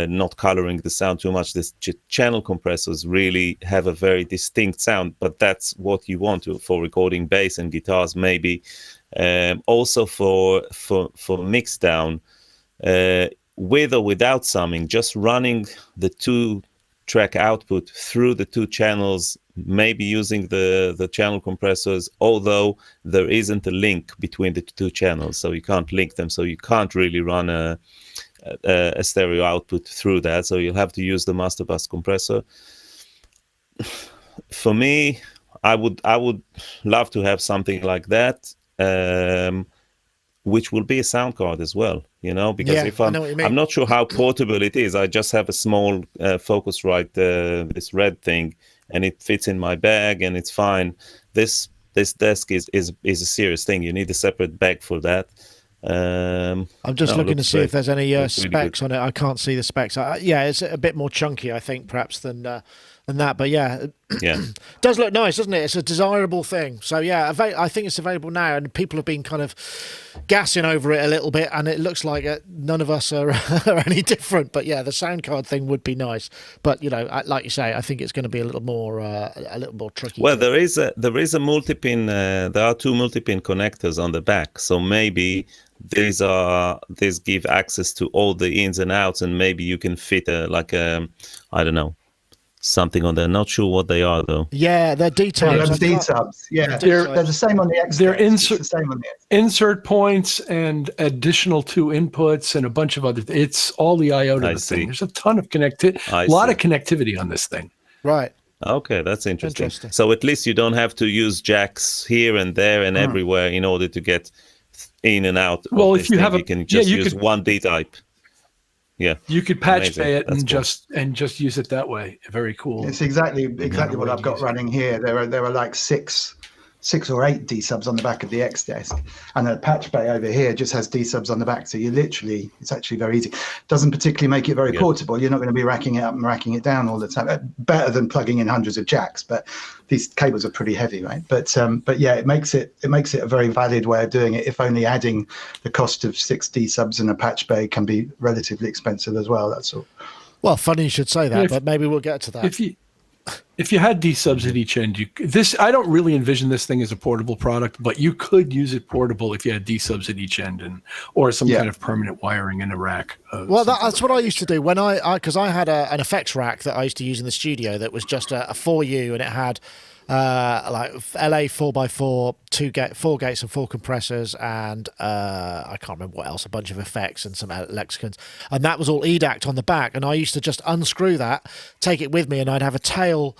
not coloring the sound too much. This channel compressors really have a very distinct sound, but that's what you want for recording bass and guitars, maybe also for mix down with or without summing, just running the 2-track output through the 2 channels, maybe using the channel compressors, although there isn't a link between the 2 channels, so you can't link them, so you can't really run a stereo output through that, so you'll have to use the master bus compressor. For me, I would love to have something like that, which will be a sound card as well, because if I'm not sure how portable it is. I just have a small Focusrite, this red thing, and it fits in my bag and it's fine. This desk is a serious thing. You need a separate bag for that. I'm just looking to see if there's any specs on it. I can't see the specs. It's a bit more chunky, I think, perhaps than that. But yeah, it does look nice, doesn't it? It's a desirable thing. So yeah, I think it's available now, and people have been kind of gassing over it a little bit, and it looks like none of us are any different. But yeah, the sound card thing would be nice. But like you say, I think it's going to be a little more tricky. Well, there is a multi-pin. There are 2 multi-pin connectors on the back, so maybe these give access to all the ins and outs, and maybe you can fit I don't know, something on there. Not sure what they are though. Yeah, they're detailed. They're D-subs. Yeah, they're the same on the X. They're insert points and additional 2 inputs and a bunch of other. It's all the I/O to the thing. There's a ton of a lot of connectivity on this thing. Right. Okay, that's interesting. So at least you don't have to use jacks here and there and everywhere in order to get in and out. Well, if you you can just use one D type. Yeah, you could patch pay it and just use it that way. Very cool. It's exactly what I've got running here. There are like six or 8 D-subs on the back of the X desk, and a patch bay over here just has D-subs on the back. So it's actually very easy. Doesn't particularly make it very portable. You're not going to be racking it up and racking it down all the time. Better than plugging in hundreds of jacks, but these cables are pretty heavy, right? But yeah, it makes it a very valid way of doing it. If only adding the cost of 6 D-subs and a patch bay can be relatively expensive as well. That's all. Well, funny you should say that, but maybe we'll get to that. If you had D-subs at each end, I don't really envision this thing as a portable product, but you could use it portable if you had D-subs at each end or some kind of permanent wiring in a rack. That's what I used to do when because I had an effects rack that I used to use in the studio that was just a 4U, and it had like LA 4x4, 4 gates and 4 compressors, and I can't remember what else, a bunch of effects and some lexicons, and that was all EDAC on the back. And I used to just unscrew that, take it with me, and I'd have a tail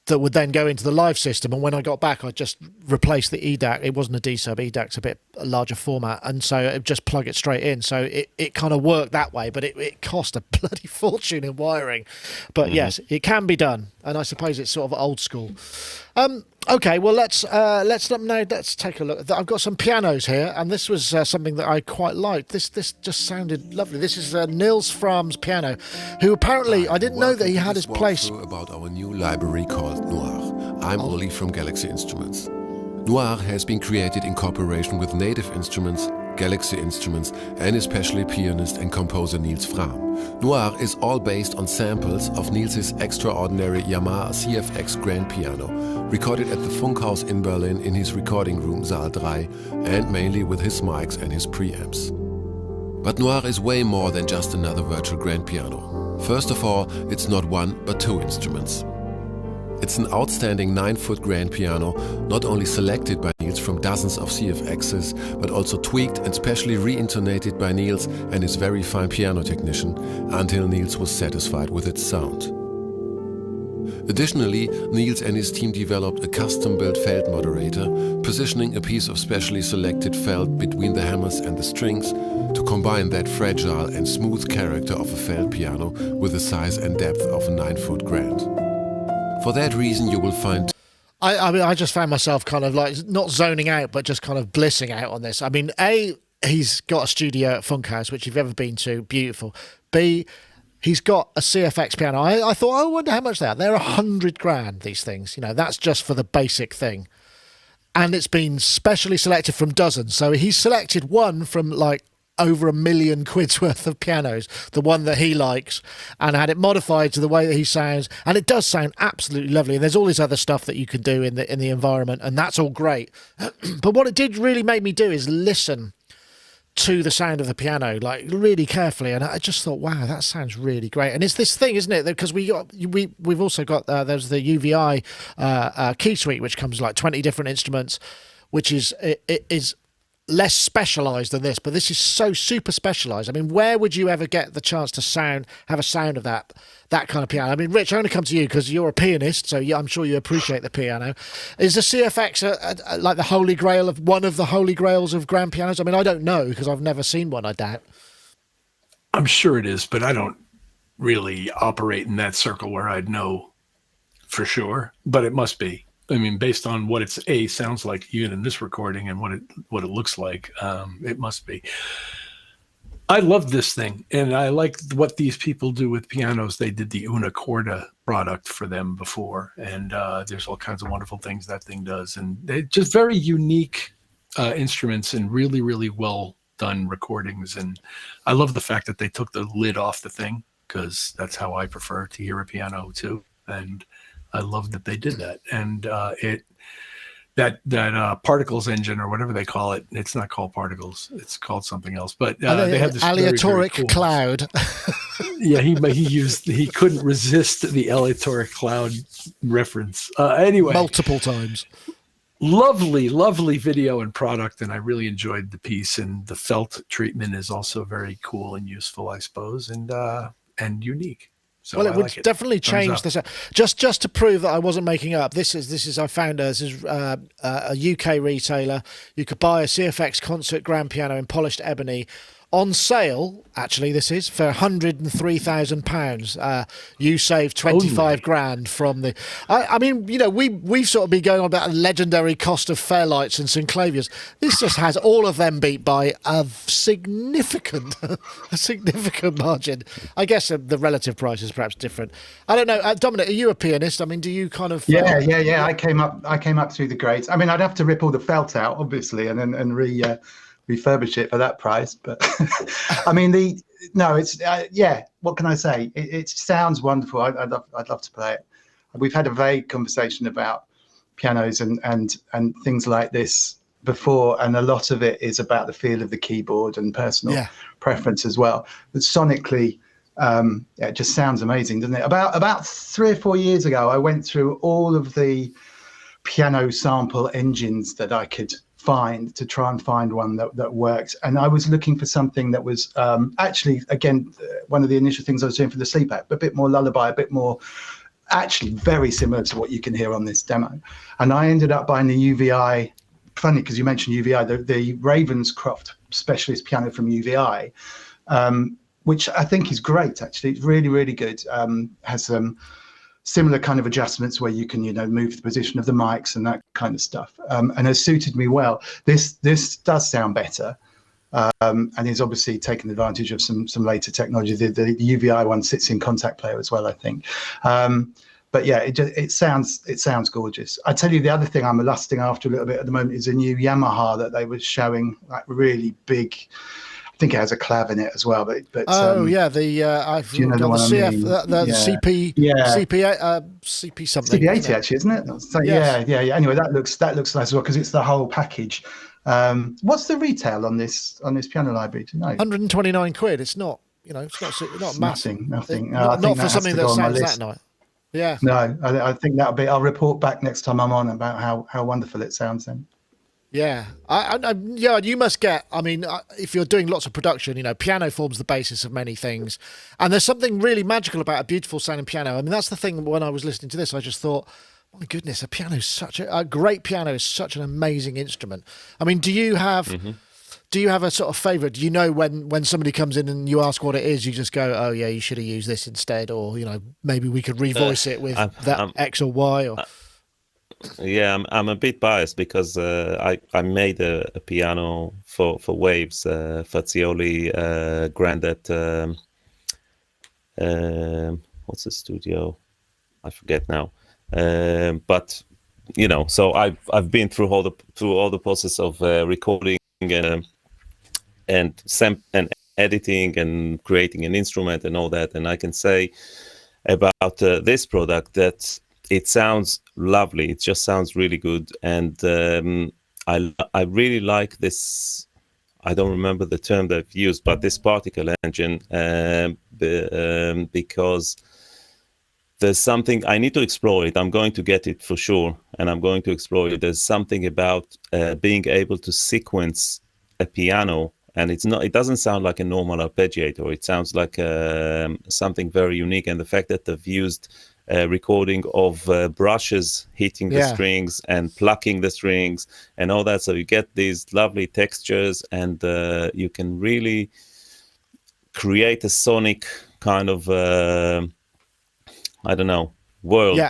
that would then go into the live system, and when I got back I'd just replace the EDAC. It wasn't a D-sub, EDAC's a bit larger format, and so I'd just plug it straight in. So it kind of worked that way, but it cost a bloody fortune in wiring. But yes, it can be done, and I suppose it's sort of old school. Okay, well let's take a look. I've got some pianos here, and this was something that I quite liked. This just sounded lovely. This is Nils Fram's piano, who apparently I didn't know that he had his place. About our new library called Noir. I'm Oli from Galaxy Instruments. Noir has been created in cooperation with Native Instruments, Galaxy Instruments, and especially pianist and composer Nils Fram. Noir is all based on samples of Nils' extraordinary Yamaha CFX grand piano, recorded at the Funkhaus in Berlin in his recording room Saal 3, and mainly with his mics and his preamps. But Noir is way more than just another virtual grand piano. First of all, it's not one, but two instruments. It's an outstanding 9-foot grand piano, not only selected by Niels from dozens of CFXs, but also tweaked and specially re-intonated by Niels and his very fine piano technician, until Niels was satisfied with its sound. Additionally, Niels and his team developed a custom-built felt moderator, positioning a piece of specially selected felt between the hammers and the strings to combine that fragile and smooth character of a felt piano with the size and depth of a 9-foot grand. For that reason, you will find... I mean, I just found myself kind of like not zoning out, but just kind of blissing out on this. I mean, A, he's got a studio at Funkhouse, which if you've ever been to, beautiful. B, he's got a CFX piano. I thought, I wonder how much they are. They're $100,000, these things. You know, that's just for the basic thing. And it's been specially selected from dozens. So he's selected one from like over £1 million worth of pianos, the one that he likes, and had it modified to the way that he sounds. And it does sound absolutely lovely. And there's all this other stuff that you can do in the environment, and that's all great. But what it did really make me do is listen to the sound of the piano, like really carefully, and I just thought, wow, that sounds really great. And it's this thing, isn't it? Because we've also got there's the UVI key suite, which comes like 20 different instruments, which is less specialized than this, but this is so super specialized. I mean, where would you ever get the chance to have a sound of that kind of piano? I mean, Rich, I only come to you because you're a pianist, so I'm sure you appreciate the piano. Is the CFX like the holy grail of one of the holy grails of grand pianos? I mean, I don't know because I've never seen one, I doubt. I'm sure it is, but I don't really operate in that circle where I'd know for sure, but it must be. I mean, based on what it's sounds like even in this recording and what it looks like, it must be. I love this thing, and I like what these people do with pianos. They did the Una Corda product for them before, and there's all kinds of wonderful things that thing does, and they're just very unique instruments and really, really well done recordings. And I love the fact that they took the lid off the thing, because that's how I prefer to hear a piano too. And I love that they did that. And that Particles engine or whatever they call it, it's not called Particles, it's called something else. But they have this aleatoric cool cloud. Yeah, he couldn't resist the aleatoric cloud reference. Anyway, multiple times. Lovely video and product, and I really enjoyed the piece. And the felt treatment is also very cool and useful, I suppose, and unique. So well, it would definitely change this. Just to prove that I wasn't making up. This is I found this is a UK retailer. You could buy a CFX concert grand piano in polished ebony on sale. Actually, this is for £103,000. You save 25 grand from the. I mean, you know, we've sort of been going on about the legendary cost of Fairlights and Synclaviers. This just has all of them beat by a significant margin. I guess the relative price is perhaps different. I don't know. Dominic, are you a pianist? I mean, do you kind of? Yeah. I came up through the grades. I mean, I'd have to rip all the felt out, obviously, and refurbish it for that price, but I mean it's what can I say, it sounds wonderful. I'd love to play it. We've had a vague conversation about pianos and things like this before, and a lot of it is about the feel of the keyboard and personal preference as well. But sonically it just sounds amazing, doesn't it? About 3 or 4 years ago, I went through all of the piano sample engines that I could find to try and find one that worked, and I was looking for something that was actually, again, one of the initial things I was doing for the sleep app, a bit more lullaby, a bit more actually very similar to what you can hear on this demo. And I ended up buying the UVI. Funny, because you mentioned UVI, the Ravenscroft specialist piano from UVI, which I think is great. Actually, it's really, really good. Has some similar kind of adjustments where you can, move the position of the mics and that kind of stuff, and has suited me well. This does sound better, and is obviously taking advantage of some later technology. The UVI one sits in Contact Player as well, I think. But yeah, it sounds gorgeous. I tell you, the other thing I'm lusting after a little bit at the moment is a new Yamaha that they were showing, like really big. I think it has a clav in it as well, but I've do you know got the CF, mean? CP something. CP80 actually, isn't it? So, yeah. Anyway, that looks nice as well because it's the whole package. What's the retail on this piano library? Do you know? 129 quid. It's not, it's not massive. Nothing. Not for something that sounds that nice. Yeah. No, I think that'll be. I'll report back next time I'm on about how wonderful it sounds then. Yeah, you must get. I mean, if you're doing lots of production, piano forms the basis of many things, and there's something really magical about a beautiful sounding piano. I mean, that's the thing. When I was listening to this, I just thought, my goodness, a piano is a great piano is such an amazing instrument. I mean, do you have a sort of favourite? Do you know when somebody comes in and you ask what it is, you just go, oh yeah, you should have used this instead, or maybe we could revoice it with X or Y or. Yeah, I'm a bit biased because I made a piano for Waves, Fazioli Grand at what's the studio? I forget now. But so I've been through all the process of recording and editing and creating an instrument and all that, and I can say about this product that it sounds lovely. It just sounds really good, and I really like this. I don't remember the term they've used, but this particle engine, because there's something I need to explore it. I'm going to get it for sure, and I'm going to explore it. There's something about being able to sequence a piano, and it doesn't sound like a normal arpeggiator. It sounds like something very unique, and the fact that they've used recording of brushes hitting the strings and plucking the strings and all that, so you get these lovely textures, and you can really create a sonic kind of world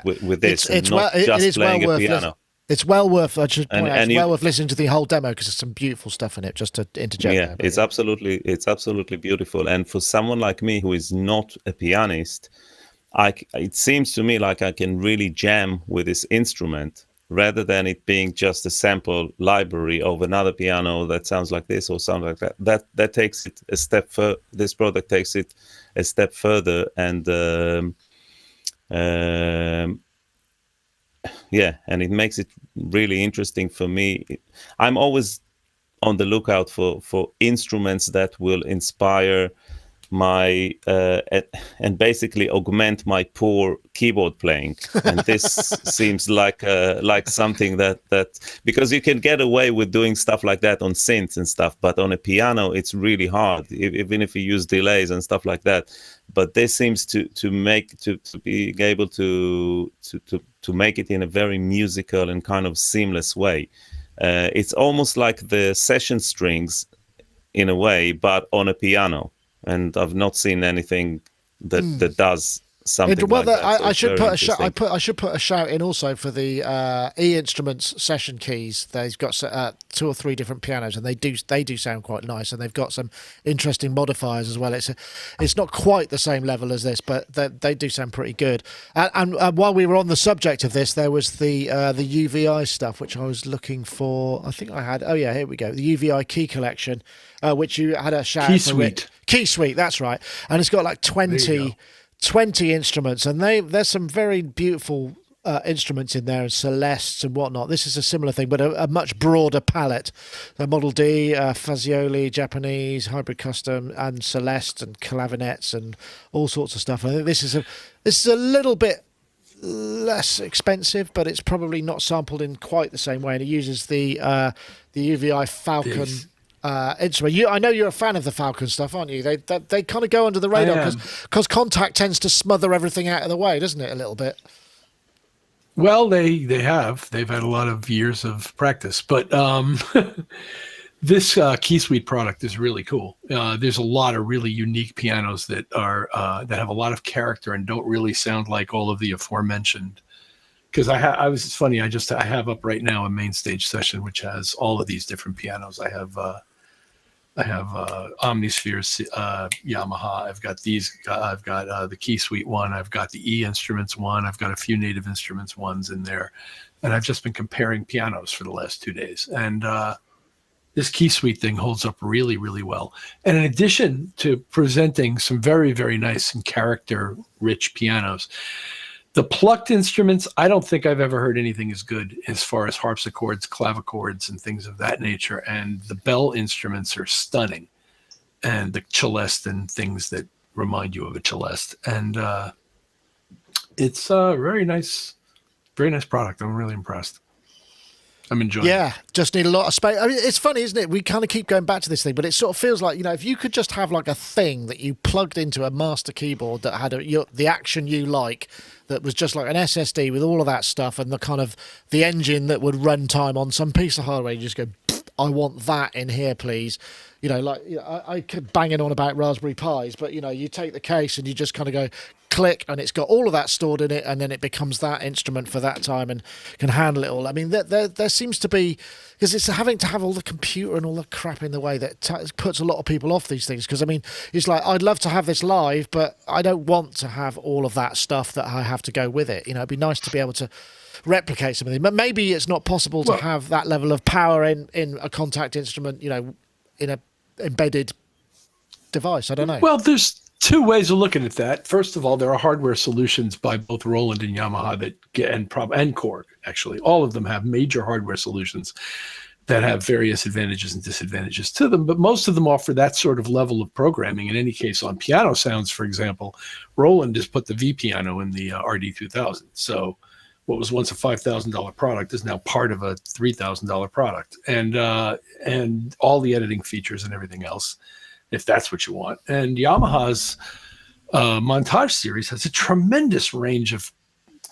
with this. It's not just playing a piano. It's well worth. I should point out, it's well worth listening to the whole demo because there's some beautiful stuff in it. Just to interject. Yeah, it's absolutely beautiful. And for someone like me who is not a pianist, it seems to me like I can really jam with this instrument rather than it being just a sample library of another piano that sounds like this or sounds like that. That takes it a step further. This product takes it a step further, and and it makes it really interesting for me. I'm always on the lookout for instruments that will inspire my and basically augment my poor keyboard playing, and this seems like something that because you can get away with doing stuff like that on synths and stuff, but on a piano it's really hard, even if you use delays and stuff like that. But this seems to be able to make it in a very musical and kind of seamless way. It's almost like the session strings in a way, but on a piano. And I've not seen anything that does something like that. I should put a shout in also for the E Instruments session keys. They've got 2 or 3 different pianos, and they do sound quite nice, and they've got some interesting modifiers as well. It's not quite the same level as this, but they do sound pretty good. And while we were on the subject of this, there was the UVI stuff, which I was looking for. I think I had. Oh yeah, here we go. The UVI key collection, which you had a shout Key for. Suite. Key Suite, that's right. And it's got like 20 instruments, and there's some very beautiful instruments in there, and Celestes and whatnot. This is a similar thing, but a much broader palette. The Model D, Fazioli, Japanese, Hybrid Custom, and Celeste, and clavinets, and all sorts of stuff. I think this is a little bit less expensive, but it's probably not sampled in quite the same way, and it uses the UVI Falcon instrument. I know you're a fan of the Falcon stuff, aren't you? They kind of go under the radar because Contact tends to smother everything out of the way, doesn't it, a little bit? Well, they've had a lot of years of practice, but this Key Suite product is really cool. There's a lot of really unique pianos that have a lot of character and don't really sound like all of the aforementioned. Because I have up right now a main stage session which has all of these different pianos. I have Omnisphere Yamaha. I've got these. I've got the Key Suite one. I've got the E Instruments one. I've got a few Native Instruments ones in there, and I've just been comparing pianos for the last 2 days. And this Key Suite thing holds up really, really well. And in addition to presenting some very, very nice and character-rich pianos, The plucked instruments, I don't think I've ever heard anything as good as far as harpsichords, clavichords, and things of that nature. And the bell instruments are stunning, and the celeste and things that remind you of a celeste. And it's a very nice product. I'm really impressed. I'm enjoying it. Yeah, just need a lot of space. I mean, it's funny, isn't it? We kind of keep going back to this thing, but it sort of feels like, if you could just have like a thing that you plugged into a master keyboard that had the action you like, that was just like an SSD with all of that stuff and the kind of the engine that would run time on some piece of hardware, you just go, I want that in here, please. I could bang it on about Raspberry Pis, but, you take the case and you just kind of go click and it's got all of that stored in it, and then it becomes that instrument for that time and can handle it all. I mean, there seems to be, because it's having to have all the computer and all the crap in the way that puts a lot of people off these things. Because, I mean, it's like, I'd love to have this live, but I don't want to have all of that stuff that I have to go with it. It'd be nice to be able to replicate something, but maybe it's not possible to have that level of power in a contact instrument, in a embedded device. I don't know. Well, there's two ways of looking at that. First of all, there are hardware solutions by both Roland and Yamaha and Korg, actually. All of them have major hardware solutions that have various advantages and disadvantages to them, but most of them offer that sort of level of programming. In any case, on piano sounds, for example, Roland has put the V piano in the RD2000. So what was once a $5,000 product is now part of a $3,000 product, and all the editing features and everything else, if that's what you want. And Yamaha's Montage series has a tremendous range of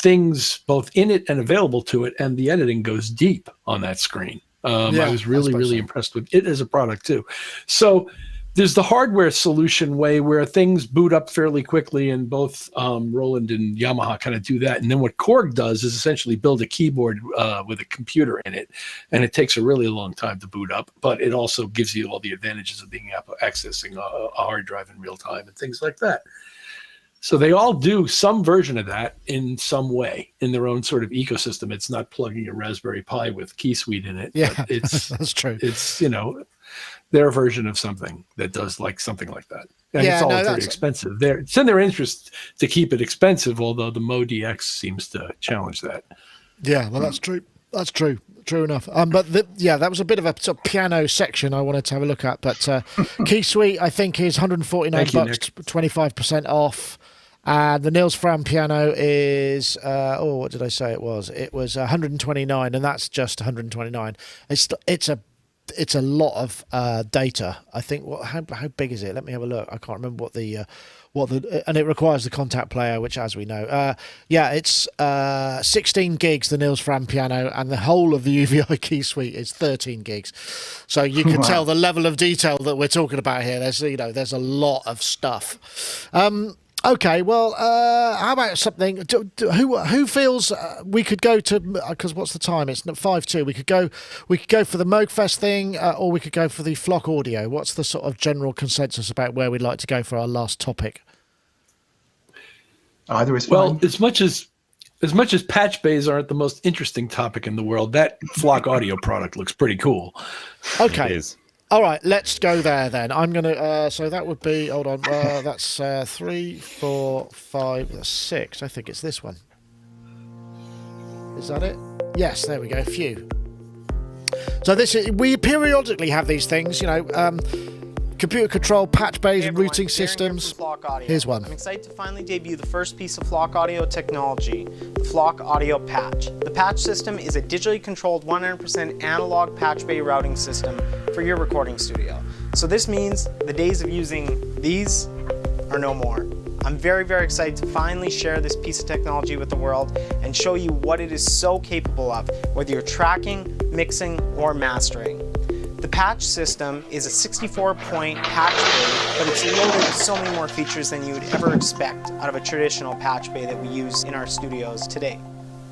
things both in it and available to it, and the editing goes deep on that screen. I was really impressed with it as a product too. So there's the hardware solution way where things boot up fairly quickly, and both Roland and Yamaha kind of do that. And then what Korg does is essentially build a keyboard with a computer in it, and it takes a really long time to boot up, but it also gives you all the advantages of being accessing a hard drive in real time and things like that. So they all do some version of that in some way in their own sort of ecosystem. It's not plugging a Raspberry Pi with KeySuite in it. Yeah, but it's that's true. It's, their version of something that does like something like that. And it's all very expensive. It's in their interest to keep it expensive, although the Mo DX seems to challenge that. Yeah, well, that's true. That's true. True enough. But that was a bit of a sort of piano section I wanted to have a look at. But KeySuite, I think, is $149, 25% off. And the Niels Fram piano is what did I say it was? It was 129, and that's just 129. It's a lot of data. I think. How big is it? Let me have a look. I can't remember what the and it requires the contact player, which, as we know, it's 16 gigs, the Niels Fram piano, and the whole of the UVI KeySuite is 13 gigs. So you can tell the level of detail that we're talking about here. There's a lot of stuff. Okay, well, how about something? Who feels we could go to? Because what's the time? It's 5:02. We could go for the Moogfest thing, or we could go for the Flock Audio. What's the sort of general consensus about where we'd like to go for our last topic? Either is fine. Well, as much as patch bays aren't the most interesting topic in the world, that Flock Audio product looks pretty cool. Okay. All right, let's go there then. I'm going to, so that would be, hold on, that's 3, 4, 5, 6. I think it's this one. Is that it? Yes, there we go, phew. So we periodically have these things, computer control, patch bays, and routing systems. Here's one. I'm excited to finally debut the first piece of Flock Audio technology, the Flock Audio Patch. The patch system is a digitally controlled 100% analog patch bay routing system for your recording studio. So this means the days of using these are no more. I'm very, very excited to finally share this piece of technology with the world and show you what it is so capable of, whether you're tracking, mixing, or mastering. The patch system is a 64-point patch bay, but it's loaded with so many more features than you would ever expect out of a traditional patch bay that we use in our studios today.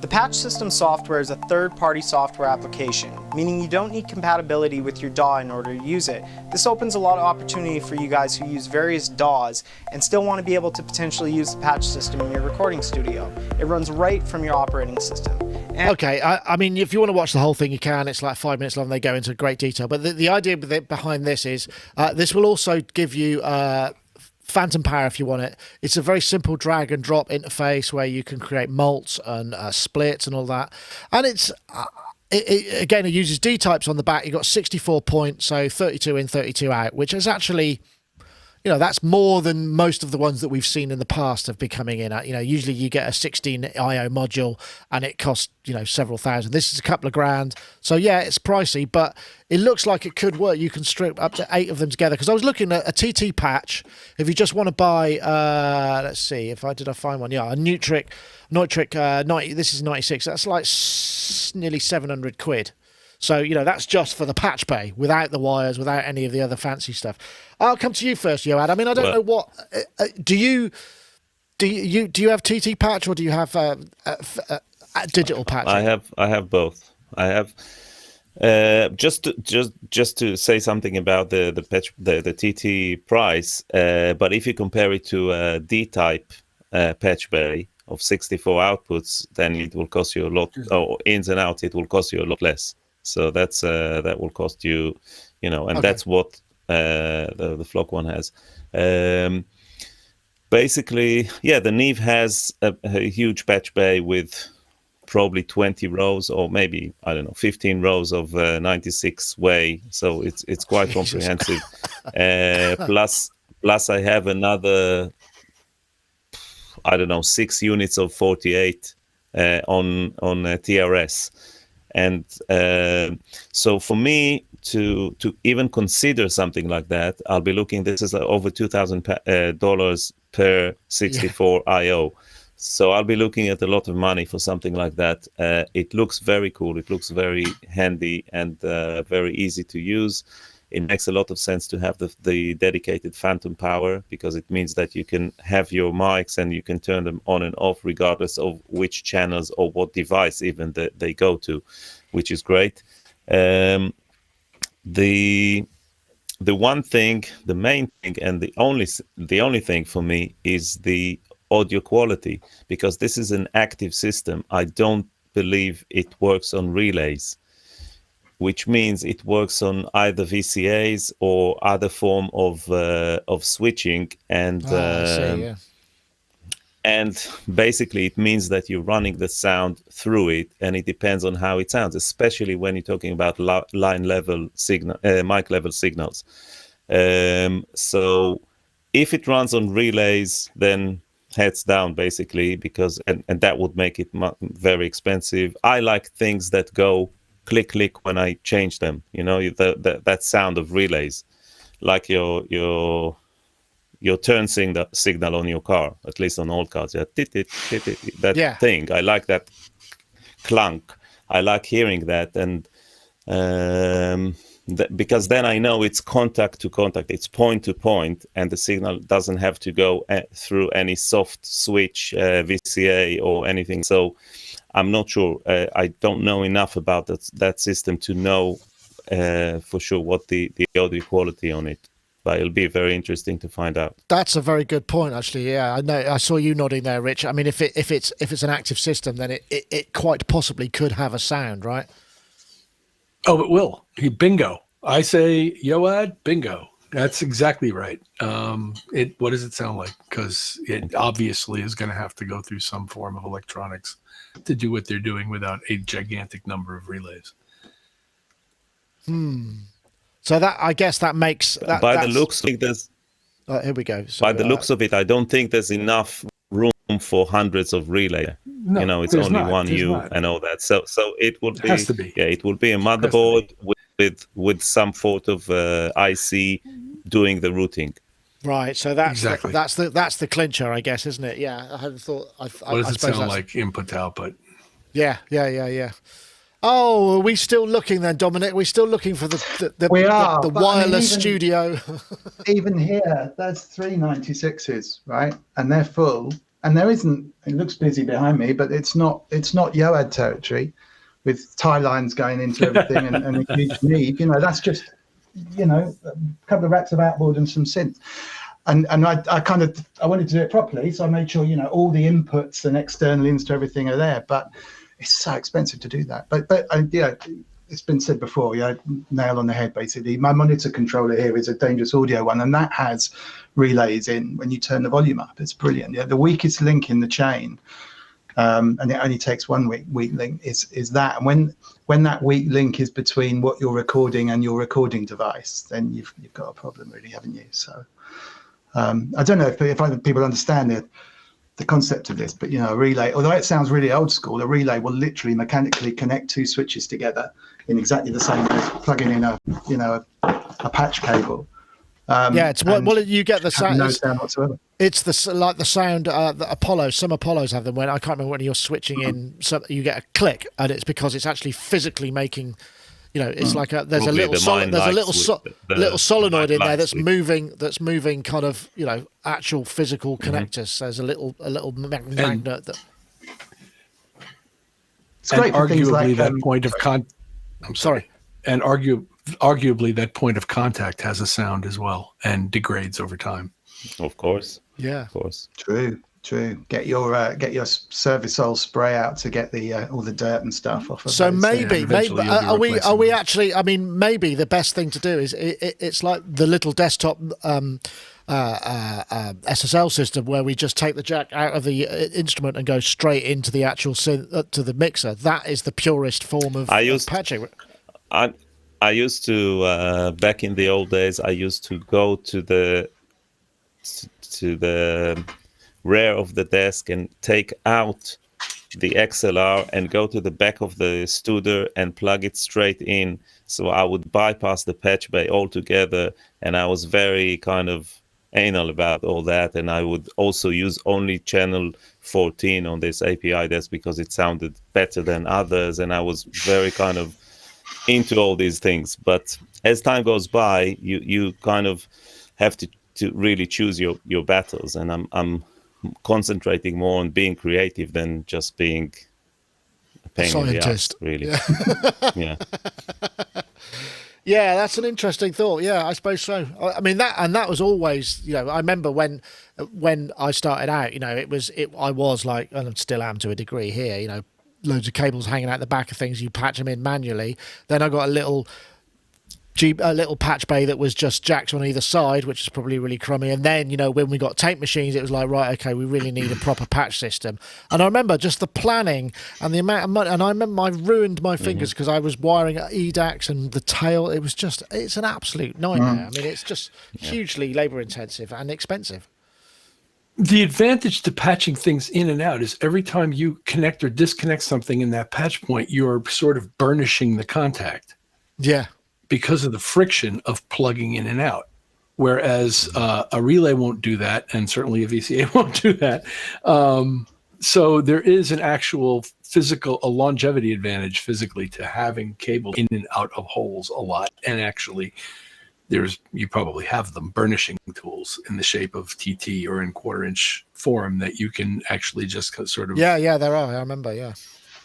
The patch system software is a third-party software application, meaning you don't need compatibility with your DAW in order to use it. This opens a lot of opportunity for you guys who use various DAWs and still want to be able to potentially use the patch system in your recording studio. It runs right from your operating system. Okay, I mean, if you want to watch the whole thing, you can. It's like 5 minutes long. They go into great detail. But the idea behind this is this will also give you phantom power if you want it. It's a very simple drag and drop interface where you can create mults and splits and all that. And it's again, it uses D types on the back. You've got 64 points, so 32 in, 32 out, which is actually, that's more than most of the ones that we've seen in the past have been coming in at. Usually you get a 16 IO module and it costs, several thousand. This is a couple of grand. So yeah, it's pricey, but it looks like it could work. You can strip up to 8 of them together. Because I was looking at a TT patch. If you just want to buy, let's see, did I find one? Yeah, a Neutrik 90. This is 96. That's like nearly 700 quid. So, that's just for the patch bay, without the wires, without any of the other fancy stuff. I'll come to you first, Yoad. I mean, I don't know what do you have TT patch, or do you have digital patch? I have both. I have just to say something about the patch, the TT price. But if you compare it to a D-type patch bay of 64 outputs, then it will cost you a lot. Or ins and outs, it will cost you a lot less. So that will cost you, and okay. That's what the Flock one has. Basically, the Neve has a huge patch bay with probably 20 rows, or maybe 15 rows of 96 way. So it's quite comprehensive. Plus I have another 6 units of 48 on TRS. And so for me to even consider something like that, I'll be looking. This is over $2,000 per 64 IO. So I'll be looking at a lot of money for something like that. It looks very cool. It looks very handy and very easy to use. It makes a lot of sense to have the dedicated phantom power, because it means that you can have your mics and you can turn them on and off regardless of which channels or what device even that they go to, which is great. The one thing, the main thing, and the only thing for me is the audio quality, because this is an active system. I don't believe it works on relays, which means it works on either VCAs or other form of switching, and and basically it means that you're running the sound through it, and it depends on how it sounds, especially when you're talking about line level signal, mic level signals. So if it runs on relays, then heads down basically, because and that would make it very expensive. I like things that go click when I change them, that sound of relays, like your turn signal on your car, at least on old cars. That thing, I like that clunk. I like hearing that, and because then I know it's contact to contact, it's point to point, and the signal doesn't have to go through any soft switch, VCA or anything. So I'm not sure. I don't know enough about that system to know for sure what the audio quality on it. But it'll be very interesting to find out. That's a very good point, actually. Yeah, I know. I saw you nodding there, Rich. I mean, if it's an active system, then it quite possibly could have a sound, right? Oh, it will. Bingo. I say, Yoad, bingo. That's exactly right. What does it sound like? Because it obviously is going to have to go through some form of electronics to do what they're doing without a gigantic number of relays. So that, I guess, that makes that. By the looks of this, here we go. So, by the looks of it, I don't think there's enough room for hundreds of relay. No, it's only one U and all that. So it would be. Has to be. Yeah, it would be a motherboard with some sort of IC doing the routing. Right. So that's exactly. that's the clincher, I guess, isn't it? Yeah. I hadn't thought. What does it sound like? Input to output. Yeah. Oh, are we still looking then, Dominic? We're still looking for the wireless studio. Even here, there's 3 96s, right? And they're full. And there isn't, it looks busy behind me, but it's not Yoad territory with tie lines going into everything and a huge need. That's just, a couple of racks of outboard and some synth. And I wanted to do it properly, so I made sure, all the inputs and external ins to everything are there. But it's so expensive to do that. But it's been said before, nail on the head, basically. My monitor controller here is a Dangerous Audio one, and that has relays in when you turn the volume up. It's brilliant. The weakest link in the chain, and it only takes one weak link, is that. And when that weak link is between what you're recording and your recording device, then you've got a problem, really, haven't you? So I don't know if other people understand the concept of this, but a relay, although it sounds really old school, a relay will literally mechanically connect two switches together in exactly the same way as plugging in a patch cable. It's you get the sound. No sound whatsoever. It's the sound that some Apollos have them when I can't remember when you're switching in. So you get a click, and it's because it's actually physically making. It's like there's a little solenoid in there that's moving kind of actual physical connectors. There's a little magnet that. It's great for things like that point of I'm sorry. And arguably that point of contact has a sound as well and degrades over time. Of course. Yeah. Of course. True. Get your Servicol spray out to get all the dirt and stuff off of. So those, maybe are we actually? I mean, maybe the best thing to do is it's like the little desktop SSL system where we just take the jack out of the instrument and go straight into the actual to the mixer. That is the purest form of patching. I used to back in the old days. I used to go to the rear of the desk and take out the XLR and go to the back of the Studer and plug it straight in. So I would bypass the patch bay altogether, and I was very kind of anal about all that. And I would also use only channel 14 on this API desk because it sounded better than others, and I was very kind of into all these things. But as time goes by, you kind of have to really choose your battles, and I'm concentrating more on being creative than just being a pain in the ass, really. Yeah. Yeah, that's an interesting thought. Yeah, I suppose so. I mean that was always, I remember when I started out, I was like, and still am to a degree here, loads of cables hanging out the back of things, you patch them in manually. Then I got a little patch bay that was just jacks on either side, which is probably really crummy. And then, when we got tape machines, it was like, right, okay, we really need a proper patch system. And I remember just the planning and the amount of money. And I remember I ruined my fingers because I was wiring EDAX and the tail. It's an absolute nightmare. I mean, it's just hugely labor intensive and expensive. The advantage to patching things in and out is every time you connect or disconnect something in that patch point, you're sort of burnishing the contact. Yeah. Because of the friction of plugging in and out. Whereas a relay won't do that, and certainly a VCA won't do that. So there is an actual a longevity advantage physically to having cable in and out of holes a lot. And actually, you probably have them burnishing tools in the shape of TT or in 1/4-inch form that you can actually just sort of... Yeah, there are. I remember, yeah.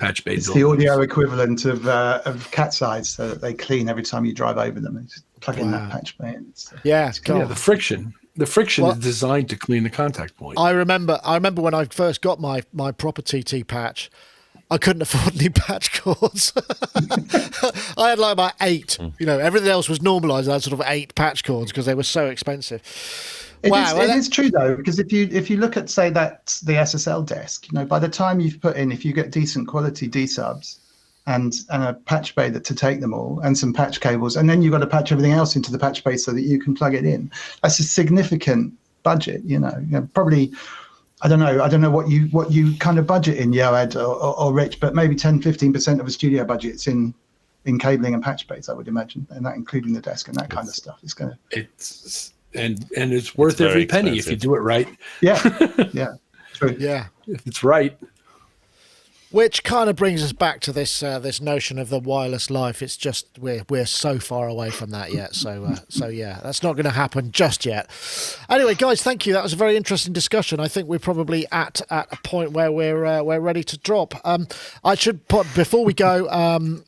Patch bay. It's the audio equivalent of cat's eyes, so that they clean every time you drive over them. And just plug in that patch bay in. The friction. The friction is designed to clean the contact point. I remember when I first got my proper TT patch, I couldn't afford any patch cords. I had like about 8. Everything else was normalised. I had sort of 8 patch cords because they were so expensive. It is true though, because if you look at, say, that's the SSL desk, by the time you've put in, if you get decent quality D subs and a patch bay to take them all and some patch cables, and then you've got to patch everything else into the patch bay so that you can plug it in, that's a significant budget. Probably, I don't know what you kind of budget in, Yoad or Rich, but maybe 10-15% of a studio budget's in cabling and patch bays, I would imagine, and that including the desk and that kind of stuff. And it's worth every penny if you do it right. Yeah, true. Yeah, if it's right. Which kind of brings us back to this notion of the wireless life. It's just we're so far away from that yet. So yeah, that's not going to happen just yet. Anyway, guys, thank you. That was a very interesting discussion. I think we're probably at a point where we're ready to drop. I should put before we go.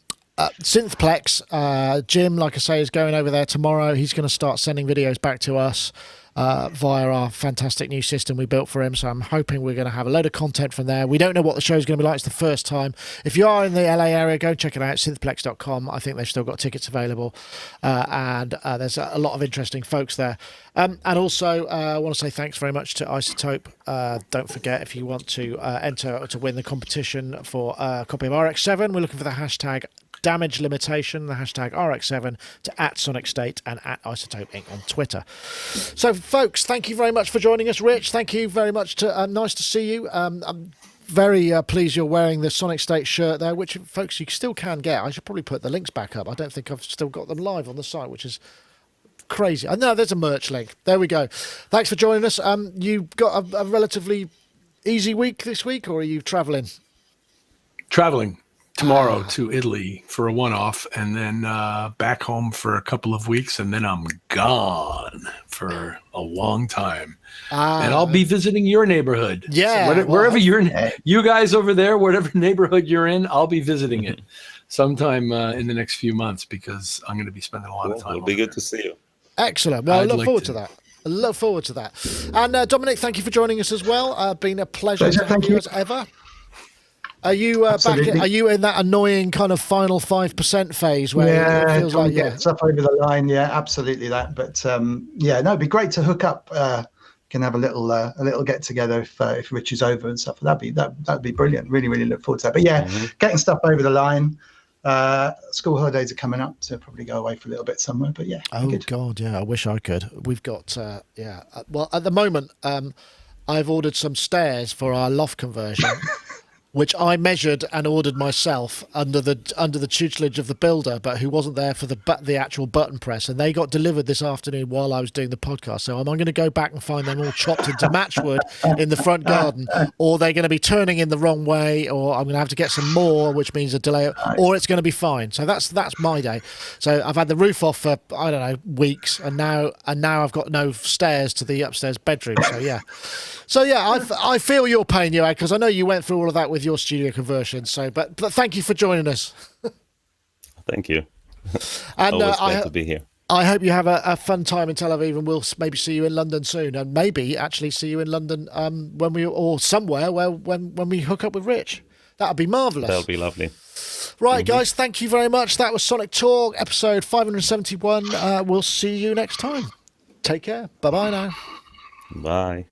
Synthplex, Jim, like I say, is going over there tomorrow. He's going to start sending videos back to us. via our fantastic new system we built for him. So I'm hoping we're going to have a load of content from there. We don't know what the show's going to be like. It's the first time. If you are in the LA area, go check it out, synthplex.com. I think they've still got tickets available. And there's a lot of interesting folks there. And also, I want to say thanks very much to iZotope. Don't forget, if you want to enter to win the competition for a copy of RX-7, we're looking for the hashtag damage limitation, the hashtag RX7 to @SonicState and @iZotope Inc. on Twitter. So, folks, thank you very much for joining us. Rich, thank you very much. Nice to see you. I'm very pleased you're wearing the Sonic State shirt there, which, folks, you still can get. I should probably put the links back up. I don't think I've still got them live on the site, which is crazy. I know there's a merch link. There we go. Thanks for joining us. You got a relatively easy week this week, or are you traveling? Traveling tomorrow to Italy for a one-off, and then back home for a couple of weeks, and then I'm gone for a long time. And I'll be visiting your neighborhood. Yeah, so wherever you guys over there, whatever neighborhood you're in, I'll be visiting it sometime in the next few months, because I'm going to be spending a lot of time. It'll be good to see you. Excellent. Well, I look forward to that. I look forward to that. And Dominic, thank you for joining us as well. Been a pleasure to have you as ever. Are you back? Are you in that annoying kind of final 5% phase where it feels like stuff over the line? Yeah, absolutely that. But it'd be great to hook up. Can have a little get together if Rich is over and stuff. That'd be brilliant. Really, really look forward to that. But getting stuff over the line. School holidays are coming up, so probably go away for a little bit somewhere. But God, yeah, I wish I could. We've got well, at the moment, I've ordered some stairs for our loft conversion. Which I measured and ordered myself under the tutelage of the builder, but who wasn't there for the actual button press, and they got delivered this afternoon while I was doing the podcast. So I'm going to go back and find them all chopped into matchwood in the front garden, or they're going to be turning in the wrong way, or I'm going to have to get some more, which means a delay, or it's going to be fine. So that's my day. So I've had the roof off for weeks, and now I've got no stairs to the upstairs bedroom. So I feel your pain, you because I know you went through all of that with your studio conversion. So, but thank you for joining us. Thank you. And always glad to be here. I hope you have a fun time in Tel Aviv, and we'll maybe see you in London soon, and maybe actually see you in London when we hook up with Rich. That'd be marvellous. That'll be lovely. Right, guys, thank you very much. That was Sonic Talk, episode 571. We'll see you next time. Take care. Bye-bye now. Bye.